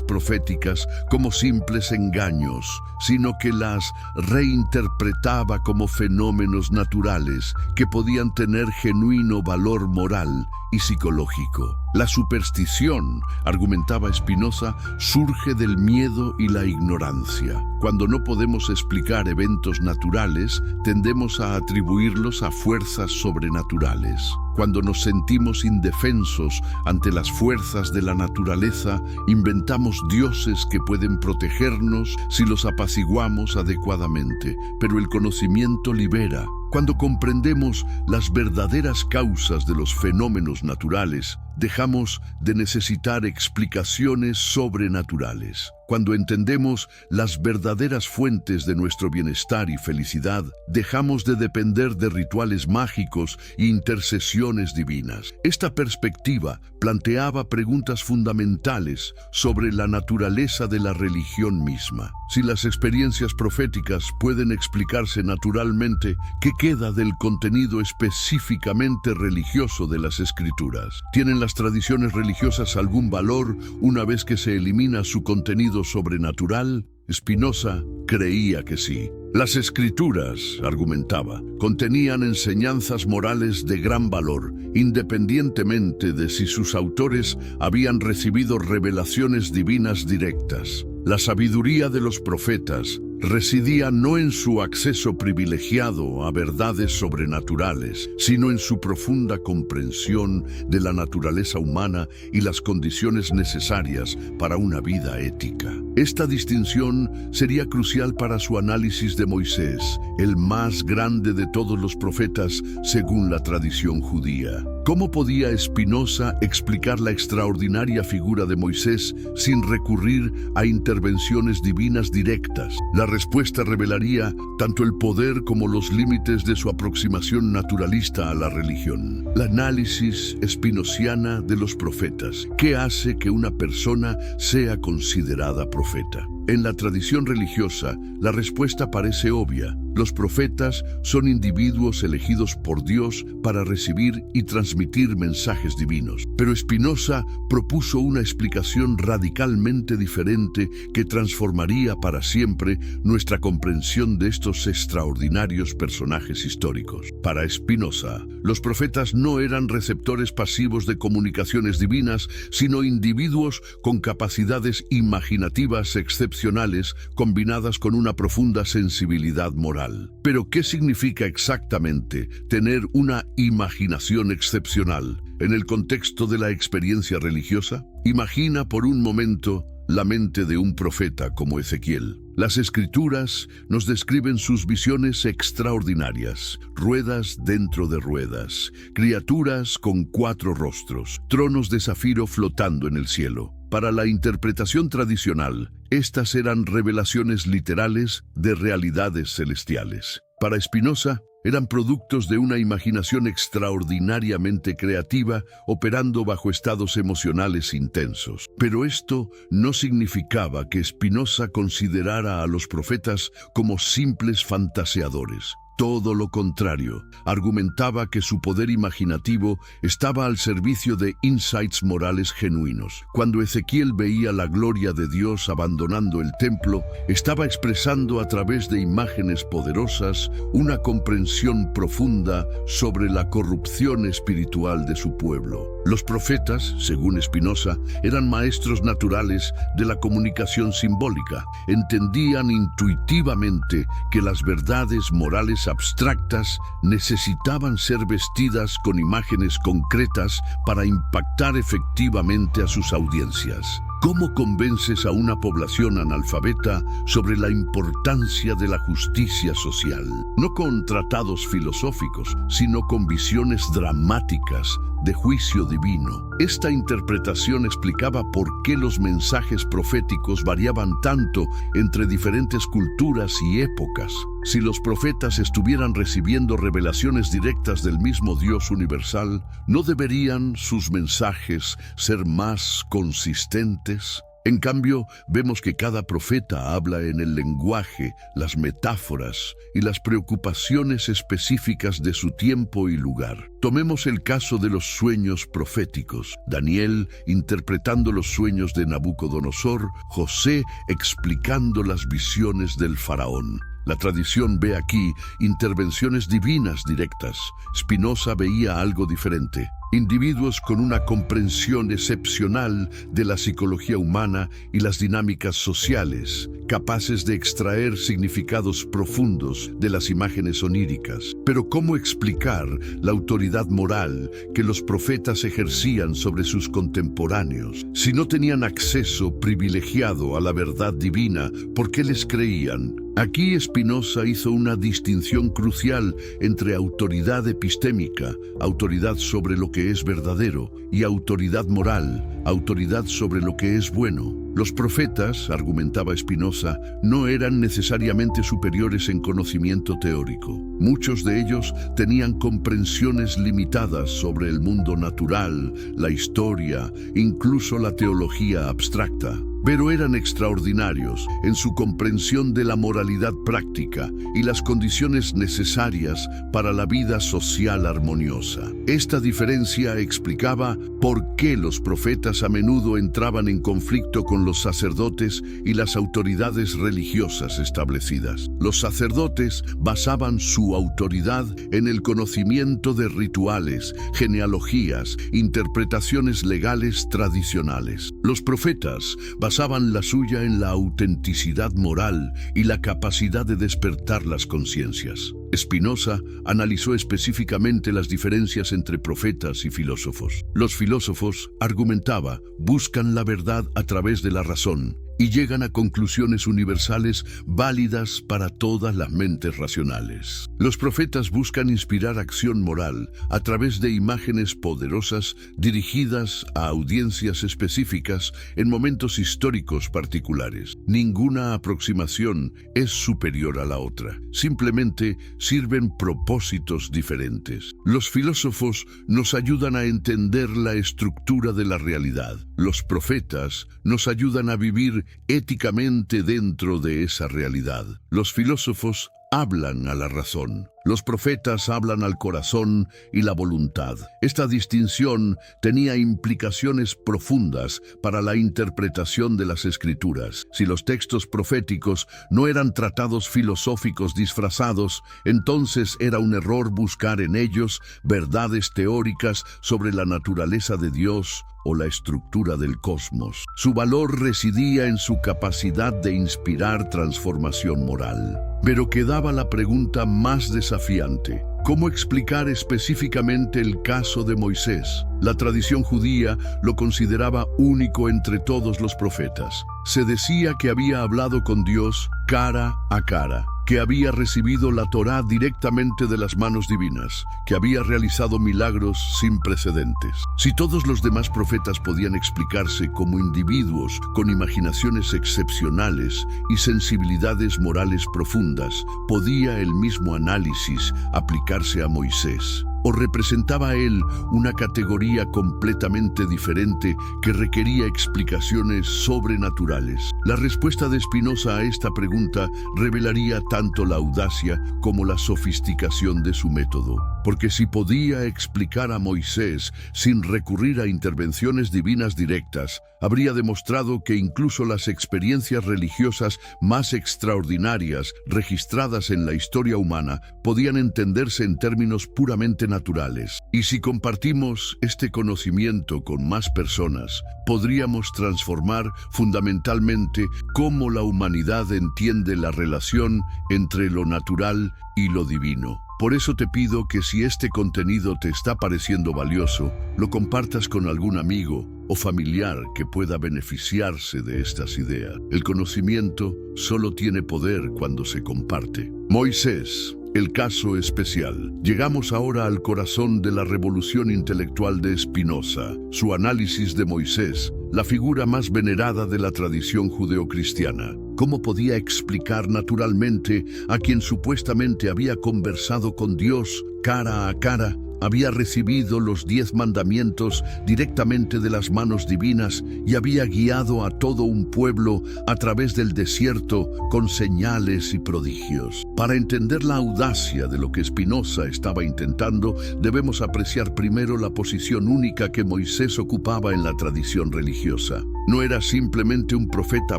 proféticas como simples engaños, sino que las reinterpretaba como fenómenos naturales que podían tener genuino valor moral y psicológico. La superstición, argumentaba Spinoza, surge del miedo y la ignorancia. Cuando no podemos explicar eventos naturales, tendemos a atribuirlos a fuerzas sobrenaturales. Cuando nos sentimos indefensos ante las fuerzas de la naturaleza, inventamos dioses que pueden protegernos si los apaciguamos adecuadamente. Pero el conocimiento libera. Cuando comprendemos las verdaderas causas de los fenómenos naturales, dejamos de necesitar explicaciones sobrenaturales. Cuando entendemos las verdaderas fuentes de nuestro bienestar y felicidad, dejamos de depender de rituales mágicos e intercesiones divinas. Esta perspectiva planteaba preguntas fundamentales sobre la naturaleza de la religión misma. Si las experiencias proféticas pueden explicarse naturalmente, ¿qué queda del contenido específicamente religioso de las Escrituras? ¿Tienen las tradiciones religiosas algún valor una vez que se elimina su contenido sobrenatural? Spinoza creía que sí. Las Escrituras, argumentaba, contenían enseñanzas morales de gran valor, independientemente de si sus autores habían recibido revelaciones divinas directas. La sabiduría de los profetas residía no en su acceso privilegiado a verdades sobrenaturales, sino en su profunda comprensión de la naturaleza humana y las condiciones necesarias para una vida ética. Esta distinción sería crucial para su análisis de Moisés, el más grande de todos los profetas según la tradición judía. ¿Cómo podía Spinoza explicar la extraordinaria figura de Moisés sin recurrir a intervenciones divinas directas? La respuesta revelaría tanto el poder como los límites de su aproximación naturalista a la religión. La análisis spinoziana de los profetas. ¿Qué hace que una persona sea considerada profeta? En la tradición religiosa, la respuesta parece obvia. Los profetas son individuos elegidos por Dios para recibir y transmitir mensajes divinos. Pero Spinoza propuso una explicación radicalmente diferente que transformaría para siempre nuestra comprensión de estos extraordinarios personajes históricos. Para Spinoza, los profetas no eran receptores pasivos de comunicaciones divinas, sino individuos con capacidades imaginativas excepcionales combinadas con una profunda sensibilidad moral. Pero, ¿qué significa exactamente tener una imaginación excepcional en el contexto de la experiencia religiosa? Imagina por un momento la mente de un profeta como Ezequiel. Las Escrituras nos describen sus visiones extraordinarias: ruedas dentro de ruedas, criaturas con 4 rostros, tronos de zafiro flotando en el cielo. Para la interpretación tradicional, estas eran revelaciones literales de realidades celestiales. Para Spinoza, eran productos de una imaginación extraordinariamente creativa, operando bajo estados emocionales intensos. Pero esto no significaba que Spinoza considerara a los profetas como simples fantaseadores. Todo lo contrario, argumentaba que su poder imaginativo estaba al servicio de insights morales genuinos. Cuando Ezequiel veía la gloria de Dios abandonando el templo, estaba expresando a través de imágenes poderosas una comprensión profunda sobre la corrupción espiritual de su pueblo. Los profetas, según Spinoza, eran maestros naturales de la comunicación simbólica. Entendían intuitivamente que las verdades morales abstractas necesitaban ser vestidas con imágenes concretas para impactar efectivamente a sus audiencias. ¿Cómo convences a una población analfabeta sobre la importancia de la justicia social? No con tratados filosóficos, sino con visiones dramáticas de juicio divino. Esta interpretación explicaba por qué los mensajes proféticos variaban tanto entre diferentes culturas y épocas. Si los profetas estuvieran recibiendo revelaciones directas del mismo Dios universal, ¿no deberían sus mensajes ser más consistentes? En cambio, vemos que cada profeta habla en el lenguaje, las metáforas y las preocupaciones específicas de su tiempo y lugar. Tomemos el caso de los sueños proféticos. Daniel interpretando los sueños de Nabucodonosor, José explicando las visiones del faraón. La tradición ve aquí intervenciones divinas directas. Spinoza veía algo diferente. Individuos con una comprensión excepcional de la psicología humana y las dinámicas sociales, capaces de extraer significados profundos de las imágenes oníricas. Pero ¿cómo explicar la autoridad moral que los profetas ejercían sobre sus contemporáneos? Si no tenían acceso privilegiado a la verdad divina, ¿por qué les creían? Aquí Spinoza hizo una distinción crucial entre autoridad epistémica, autoridad sobre lo que es verdadero, y autoridad moral, autoridad sobre lo que es bueno. Los profetas, argumentaba Spinoza, no eran necesariamente superiores en conocimiento teórico. Muchos de ellos tenían comprensiones limitadas sobre el mundo natural, la historia, incluso la teología abstracta. Pero eran extraordinarios en su comprensión de la moralidad práctica y las condiciones necesarias para la vida social armoniosa. Esta diferencia explicaba por qué los profetas a menudo entraban en conflicto con los sacerdotes y las autoridades religiosas establecidas. Los sacerdotes basaban su autoridad en el conocimiento de rituales, genealogías, interpretaciones legales tradicionales. Los profetas basaban la suya en la autenticidad moral y la capacidad de despertar las conciencias. Spinoza analizó específicamente las diferencias entre profetas y filósofos. Los filósofos, argumentaba, buscan la verdad a través de la razón y llegan a conclusiones universales válidas para todas las mentes racionales. Los profetas buscan inspirar acción moral a través de imágenes poderosas dirigidas a audiencias específicas en momentos históricos particulares. Ninguna aproximación es superior a la otra. Simplemente sirven propósitos diferentes. Los filósofos nos ayudan a entender la estructura de la realidad. Los profetas nos ayudan a vivir éticamente dentro de esa realidad. Los filósofos hablan a la razón. Los profetas hablan al corazón y la voluntad. Esta distinción tenía implicaciones profundas para la interpretación de las Escrituras. Si los textos proféticos no eran tratados filosóficos disfrazados, entonces era un error buscar en ellos verdades teóricas sobre la naturaleza de Dios o la estructura del cosmos. Su valor residía en su capacidad de inspirar transformación moral. Pero quedaba la pregunta más desafiante: ¿cómo explicar específicamente el caso de Moisés? La tradición judía lo consideraba único entre todos los profetas. Se decía que había hablado con Dios cara a cara, que había recibido la Torá directamente de las manos divinas, que había realizado milagros sin precedentes. Si todos los demás profetas podían explicarse como individuos con imaginaciones excepcionales y sensibilidades morales profundas, ¿podía el mismo análisis aplicarse a Moisés? ¿O representaba él una categoría completamente diferente que requería explicaciones sobrenaturales? La respuesta de Spinoza a esta pregunta revelaría tanto la audacia como la sofisticación de su método. Porque si podía explicar a Moisés sin recurrir a intervenciones divinas directas, habría demostrado que incluso las experiencias religiosas más extraordinarias registradas en la historia humana podían entenderse en términos puramente naturales. Y si compartimos este conocimiento con más personas, podríamos transformar fundamentalmente cómo la humanidad entiende la relación entre lo natural y lo divino. Por eso te pido que si este contenido te está pareciendo valioso, lo compartas con algún amigo o familiar que pueda beneficiarse de estas ideas. El conocimiento solo tiene poder cuando se comparte. Moisés, el caso especial. Llegamos ahora al corazón de la revolución intelectual de Spinoza, su análisis de Moisés, la figura más venerada de la tradición judeocristiana. ¿Cómo podía explicar naturalmente a quien supuestamente había conversado con Dios cara a cara? Había recibido los 10 mandamientos directamente de las manos divinas y había guiado a todo un pueblo a través del desierto con señales y prodigios. Para entender la audacia de lo que Spinoza estaba intentando, debemos apreciar primero la posición única que Moisés ocupaba en la tradición religiosa. No era simplemente un profeta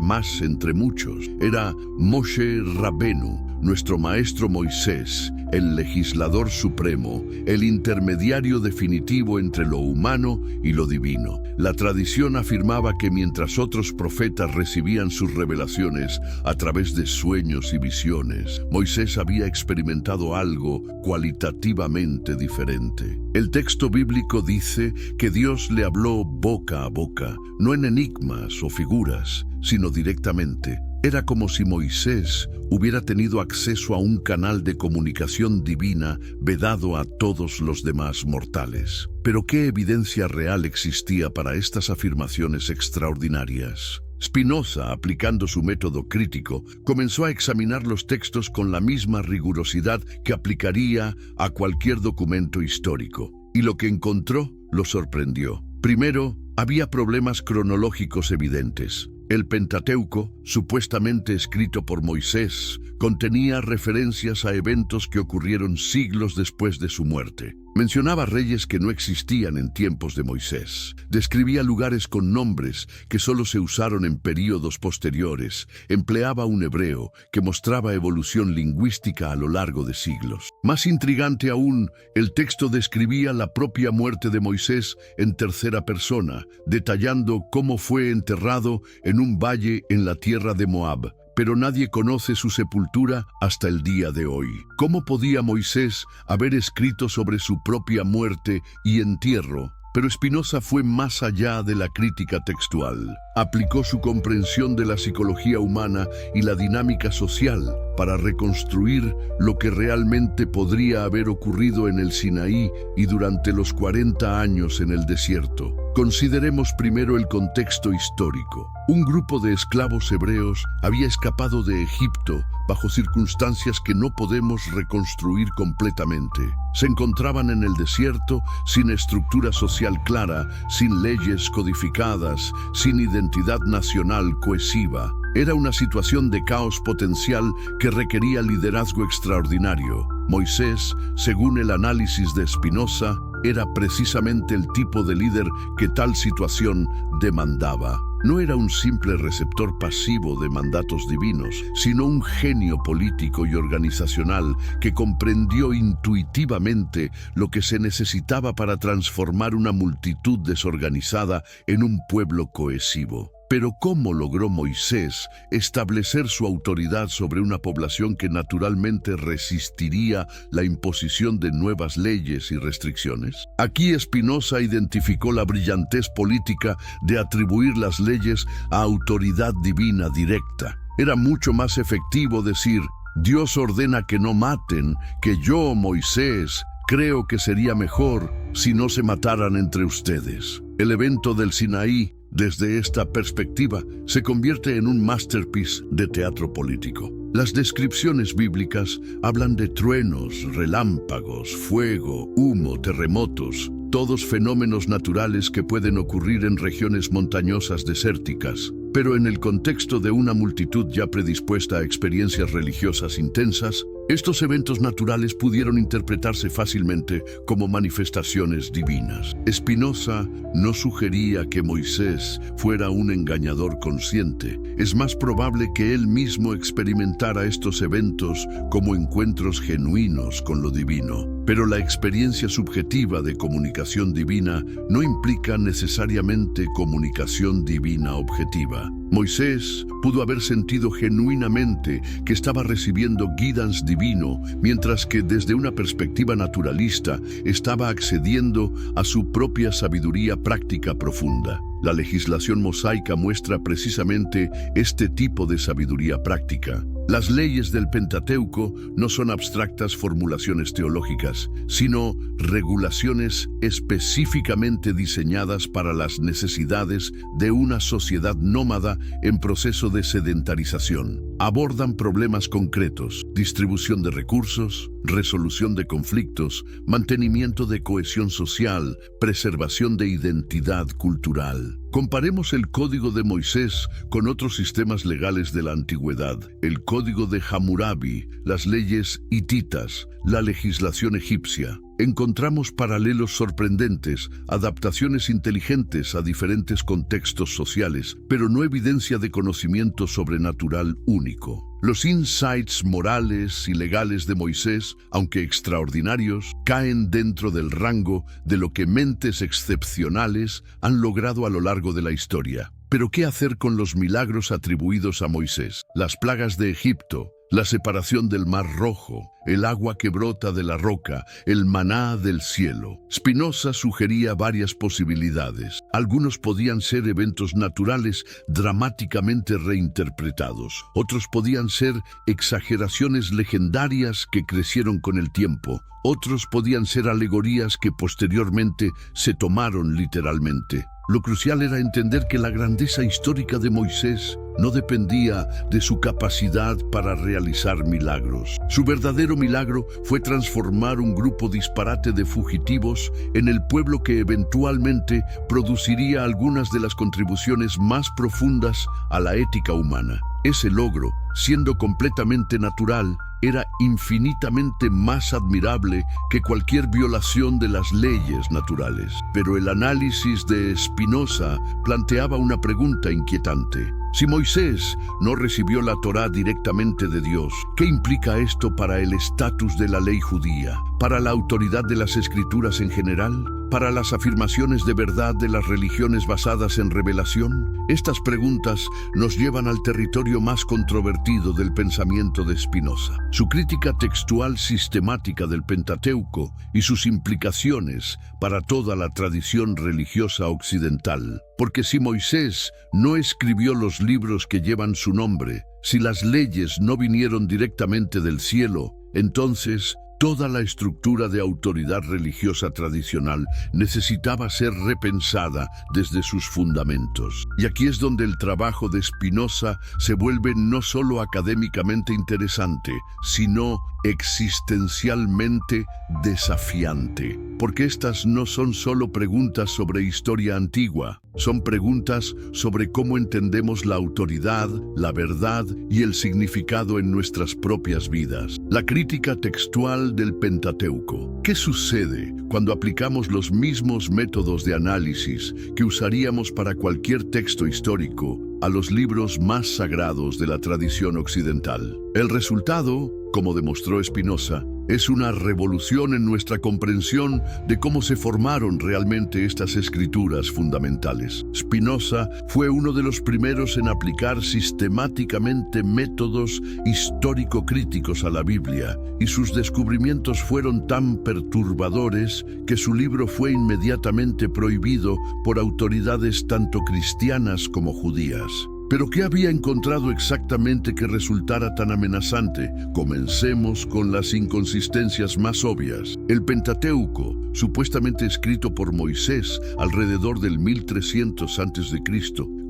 más entre muchos, era Moshe Rabbenu, nuestro maestro Moisés, el legislador supremo, el intermediario definitivo entre lo humano y lo divino. La tradición afirmaba que mientras otros profetas recibían sus revelaciones a través de sueños y visiones, Moisés había experimentado algo cualitativamente diferente. El texto bíblico dice que Dios le habló boca a boca, no en enigmas o figuras, sino directamente. Era como si Moisés hubiera tenido acceso a un canal de comunicación divina vedado a todos los demás mortales. Pero ¿qué evidencia real existía para estas afirmaciones extraordinarias? Spinoza, aplicando su método crítico, comenzó a examinar los textos con la misma rigurosidad que aplicaría a cualquier documento histórico. Y lo que encontró lo sorprendió. Primero, había problemas cronológicos evidentes. El Pentateuco, supuestamente escrito por Moisés, contenía referencias a eventos que ocurrieron siglos después de su muerte. Mencionaba reyes que no existían en tiempos de Moisés. Describía lugares con nombres que solo se usaron en períodos posteriores. Empleaba un hebreo que mostraba evolución lingüística a lo largo de siglos. Más intrigante aún, el texto describía la propia muerte de Moisés en tercera persona, detallando cómo fue enterrado en un valle en la tierra de Moab. Pero nadie conoce su sepultura hasta el día de hoy. ¿Cómo podía Moisés haber escrito sobre su propia muerte y entierro? Pero Spinoza fue más allá de la crítica textual. Aplicó su comprensión de la psicología humana y la dinámica social para reconstruir lo que realmente podría haber ocurrido en el Sinaí y durante los 40 años en el desierto. Consideremos primero el contexto histórico. Un grupo de esclavos hebreos había escapado de Egipto bajo circunstancias que no podemos reconstruir completamente. Se encontraban en el desierto sin estructura social clara, sin leyes codificadas, sin identidad nacional cohesiva. Era una situación de caos potencial que requería liderazgo extraordinario. Moisés, según el análisis de Spinoza, era precisamente el tipo de líder que tal situación demandaba. No era un simple receptor pasivo de mandatos divinos, sino un genio político y organizacional que comprendió intuitivamente lo que se necesitaba para transformar una multitud desorganizada en un pueblo cohesivo. Pero ¿cómo logró Moisés establecer su autoridad sobre una población que naturalmente resistiría la imposición de nuevas leyes y restricciones? Aquí Spinoza identificó la brillantez política de atribuir las leyes a autoridad divina directa. Era mucho más efectivo decir: Dios ordena que no maten, que yo, Moisés, creo que sería mejor si no se mataran entre ustedes. El evento del Sinaí, desde esta perspectiva, se convierte en un masterpiece de teatro político. Las descripciones bíblicas hablan de truenos, relámpagos, fuego, humo, terremotos, todos fenómenos naturales que pueden ocurrir en regiones montañosas desérticas. Pero en el contexto de una multitud ya predispuesta a experiencias religiosas intensas, estos eventos naturales pudieron interpretarse fácilmente como manifestaciones divinas. Spinoza no sugería que Moisés fuera un engañador consciente. Es más probable que él mismo experimentara estos eventos como encuentros genuinos con lo divino. Pero la experiencia subjetiva de comunicación divina no implica necesariamente comunicación divina objetiva. Moisés pudo haber sentido genuinamente que estaba recibiendo guidance divino, mientras que desde una perspectiva naturalista estaba accediendo a su propia sabiduría práctica profunda. La legislación mosaica muestra precisamente este tipo de sabiduría práctica. Las leyes del Pentateuco no son abstractas formulaciones teológicas, sino regulaciones específicamente diseñadas para las necesidades de una sociedad nómada en proceso de sedentarización. Abordan problemas concretos: distribución de recursos, resolución de conflictos, mantenimiento de cohesión social, preservación de identidad cultural. Comparemos el Código de Moisés con otros sistemas legales de la antigüedad: el Código de Hammurabi, las leyes hititas, la legislación egipcia. Encontramos paralelos sorprendentes, adaptaciones inteligentes a diferentes contextos sociales, pero no evidencia de conocimiento sobrenatural único. Los insights morales y legales de Moisés, aunque extraordinarios, caen dentro del rango de lo que mentes excepcionales han logrado a lo largo de la historia. Pero ¿qué hacer con los milagros atribuidos a Moisés? Las plagas de Egipto, la separación del Mar Rojo, el agua que brota de la roca, el maná del cielo. Spinoza sugería varias posibilidades. Algunos podían ser eventos naturales dramáticamente reinterpretados. Otros podían ser exageraciones legendarias que crecieron con el tiempo. Otros podían ser alegorías que posteriormente se tomaron literalmente. Lo crucial era entender que la grandeza histórica de Moisés no dependía de su capacidad para realizar milagros. Su verdadero milagro fue transformar un grupo disparate de fugitivos en el pueblo que eventualmente produciría algunas de las contribuciones más profundas a la ética humana. Ese logro, siendo completamente natural, era infinitamente más admirable que cualquier violación de las leyes naturales. Pero el análisis de Spinoza planteaba una pregunta inquietante. Si Moisés no recibió la Torá directamente de Dios, ¿qué implica esto para el estatus de la ley judía? ¿Para la autoridad de las Escrituras en general? ¿Para las afirmaciones de verdad de las religiones basadas en revelación? Estas preguntas nos llevan al territorio más controvertido del pensamiento de Spinoza. Su crítica textual sistemática del Pentateuco y sus implicaciones para toda la tradición religiosa occidental. Porque si Moisés no escribió los libros que llevan su nombre, si las leyes no vinieron directamente del cielo, entonces toda la estructura de autoridad religiosa tradicional necesitaba ser repensada desde sus fundamentos. Y aquí es donde el trabajo de Spinoza se vuelve no solo académicamente interesante, sino existencialmente desafiante. Porque estas no son solo preguntas sobre historia antigua, son preguntas sobre cómo entendemos la autoridad, la verdad y el significado en nuestras propias vidas. La crítica textual del Pentateuco. ¿Qué sucede cuando aplicamos los mismos métodos de análisis que usaríamos para cualquier texto histórico a los libros más sagrados de la tradición occidental? El resultado, como demostró Spinoza, es una revolución en nuestra comprensión de cómo se formaron realmente estas escrituras fundamentales. Spinoza fue uno de los primeros en aplicar sistemáticamente métodos histórico-críticos a la Biblia, y sus descubrimientos fueron tan perturbadores que su libro fue inmediatamente prohibido por autoridades tanto cristianas como judías. ¿Pero qué había encontrado exactamente que resultara tan amenazante? Comencemos con las inconsistencias más obvias. El Pentateuco, supuestamente escrito por Moisés alrededor del 1300 a.C.,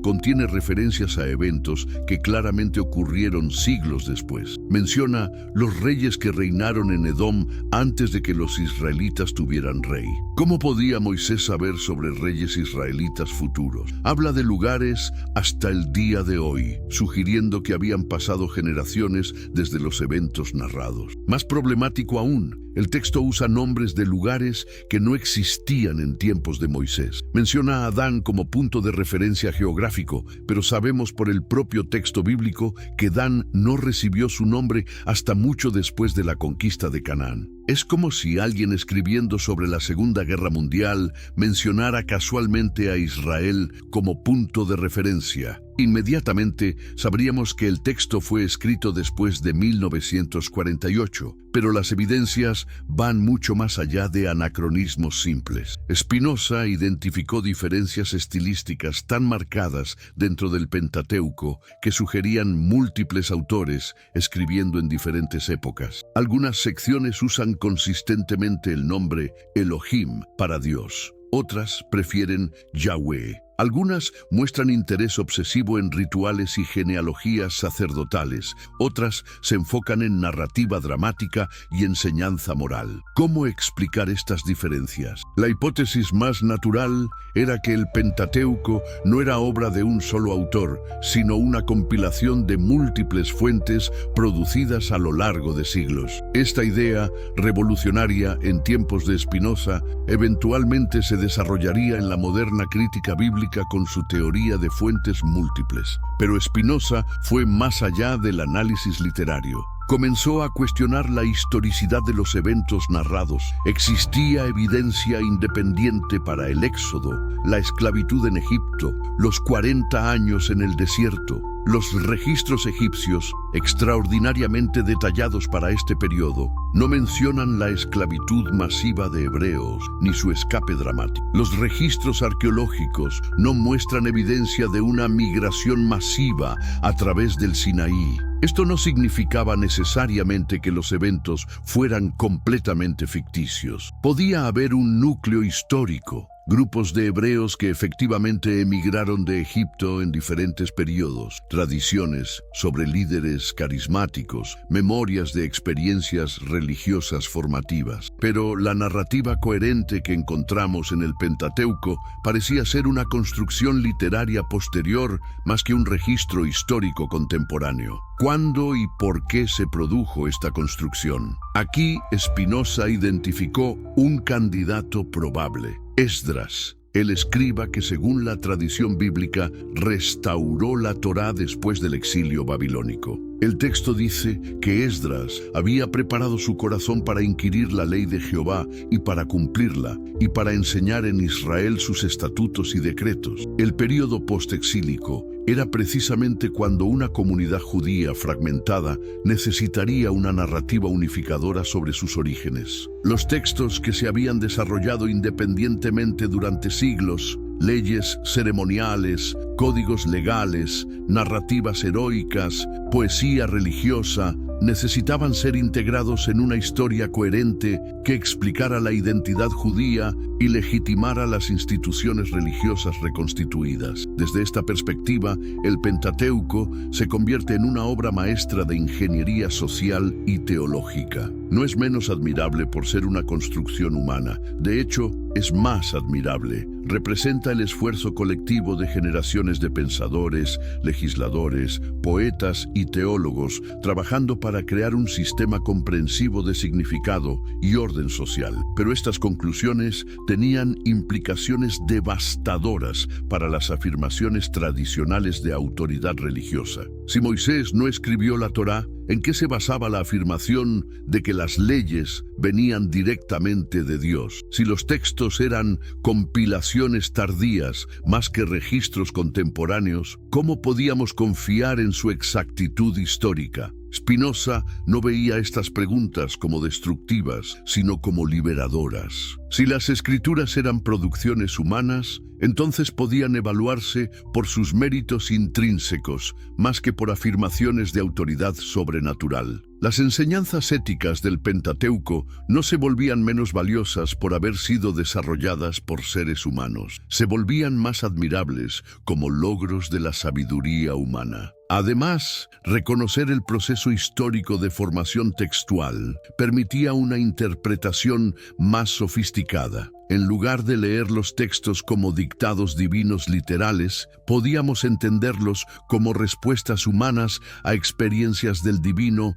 contiene referencias a eventos que claramente ocurrieron siglos después. Menciona los reyes que reinaron en Edom antes de que los israelitas tuvieran rey. ¿Cómo podía Moisés saber sobre reyes israelitas futuros? Habla de lugares hasta el día de hoy, sugiriendo que habían pasado generaciones desde los eventos narrados. Más problemático aún, el texto usa nombres de lugares que no existían en tiempos de Moisés. Menciona a Adán como punto de referencia geográfico, pero sabemos por el propio texto bíblico que Dan no recibió su nombre hasta mucho después de la conquista de Canaán. Es como si alguien escribiendo sobre la Segunda Guerra Mundial mencionara casualmente a Israel como punto de referencia. Inmediatamente sabríamos que el texto fue escrito después de 1948, pero las evidencias van mucho más allá de anacronismos simples. Spinoza identificó diferencias estilísticas tan marcadas dentro del Pentateuco que sugerían múltiples autores escribiendo en diferentes épocas. Algunas secciones usan consistentemente el nombre Elohim para Dios, otras prefieren Yahweh. Algunas muestran interés obsesivo en rituales y genealogías sacerdotales, otras se enfocan en narrativa dramática y enseñanza moral. ¿Cómo explicar estas diferencias? La hipótesis más natural era que el Pentateuco no era obra de un solo autor, sino una compilación de múltiples fuentes producidas a lo largo de siglos. Esta idea, revolucionaria en tiempos de Spinoza, eventualmente se desarrollaría en la moderna crítica bíblica con su teoría de fuentes múltiples. Pero Spinoza fue más allá del análisis literario. Comenzó a cuestionar la historicidad de los eventos narrados. ¿Existía evidencia independiente para el Éxodo, la esclavitud en Egipto, los 40 años en el desierto? Los registros egipcios, extraordinariamente detallados para este periodo, no mencionan la esclavitud masiva de hebreos ni su escape dramático. Los registros arqueológicos no muestran evidencia de una migración masiva a través del Sinaí. Esto no significaba necesariamente que los eventos fueran completamente ficticios. Podía haber un núcleo histórico, grupos de hebreos que efectivamente emigraron de Egipto en diferentes periodos, tradiciones sobre líderes carismáticos, memorias de experiencias religiosas formativas. Pero la narrativa coherente que encontramos en el Pentateuco parecía ser una construcción literaria posterior más que un registro histórico contemporáneo. ¿Cuándo y por qué se produjo esta construcción? Aquí Spinoza identificó un candidato probable: Esdras, el escriba que, según la tradición bíblica, restauró la Torá después del exilio babilónico. El texto dice que Esdras había preparado su corazón para inquirir la ley de Jehová y para cumplirla, y para enseñar en Israel sus estatutos y decretos. El período postexílico era precisamente cuando una comunidad judía fragmentada necesitaría una narrativa unificadora sobre sus orígenes. Los textos que se habían desarrollado independientemente durante siglos, leyes ceremoniales, códigos legales, narrativas heroicas, poesía religiosa, necesitaban ser integrados en una historia coherente que explicara la identidad judía y legitimara las instituciones religiosas reconstituidas. Desde esta perspectiva, el Pentateuco se convierte en una obra maestra de ingeniería social y teológica. No es menos admirable por ser una construcción humana. De hecho, es más admirable. Representa el esfuerzo colectivo de generaciones de pensadores, legisladores, poetas y teólogos trabajando para crear un sistema comprensivo de significado y orden social. Pero estas conclusiones tenían implicaciones devastadoras para las afirmaciones tradicionales de autoridad religiosa. Si Moisés no escribió la Torá, ¿en qué se basaba la afirmación de que las leyes venían directamente de Dios? Si los textos eran compilaciones tardías más que registros contemporáneos, ¿cómo podíamos confiar en su exactitud histórica? Spinoza no veía estas preguntas como destructivas, sino como liberadoras. Si las escrituras eran producciones humanas, entonces podían evaluarse por sus méritos intrínsecos, más que por afirmaciones de autoridad sobrenatural. Las enseñanzas éticas del Pentateuco no se volvían menos valiosas por haber sido desarrolladas por seres humanos. Se volvían más admirables como logros de la sabiduría humana. Además, reconocer el proceso histórico de formación textual permitía una interpretación más sofisticada. En lugar de leer los textos como dictados divinos literales, podíamos entenderlos como respuestas humanas a experiencias del divino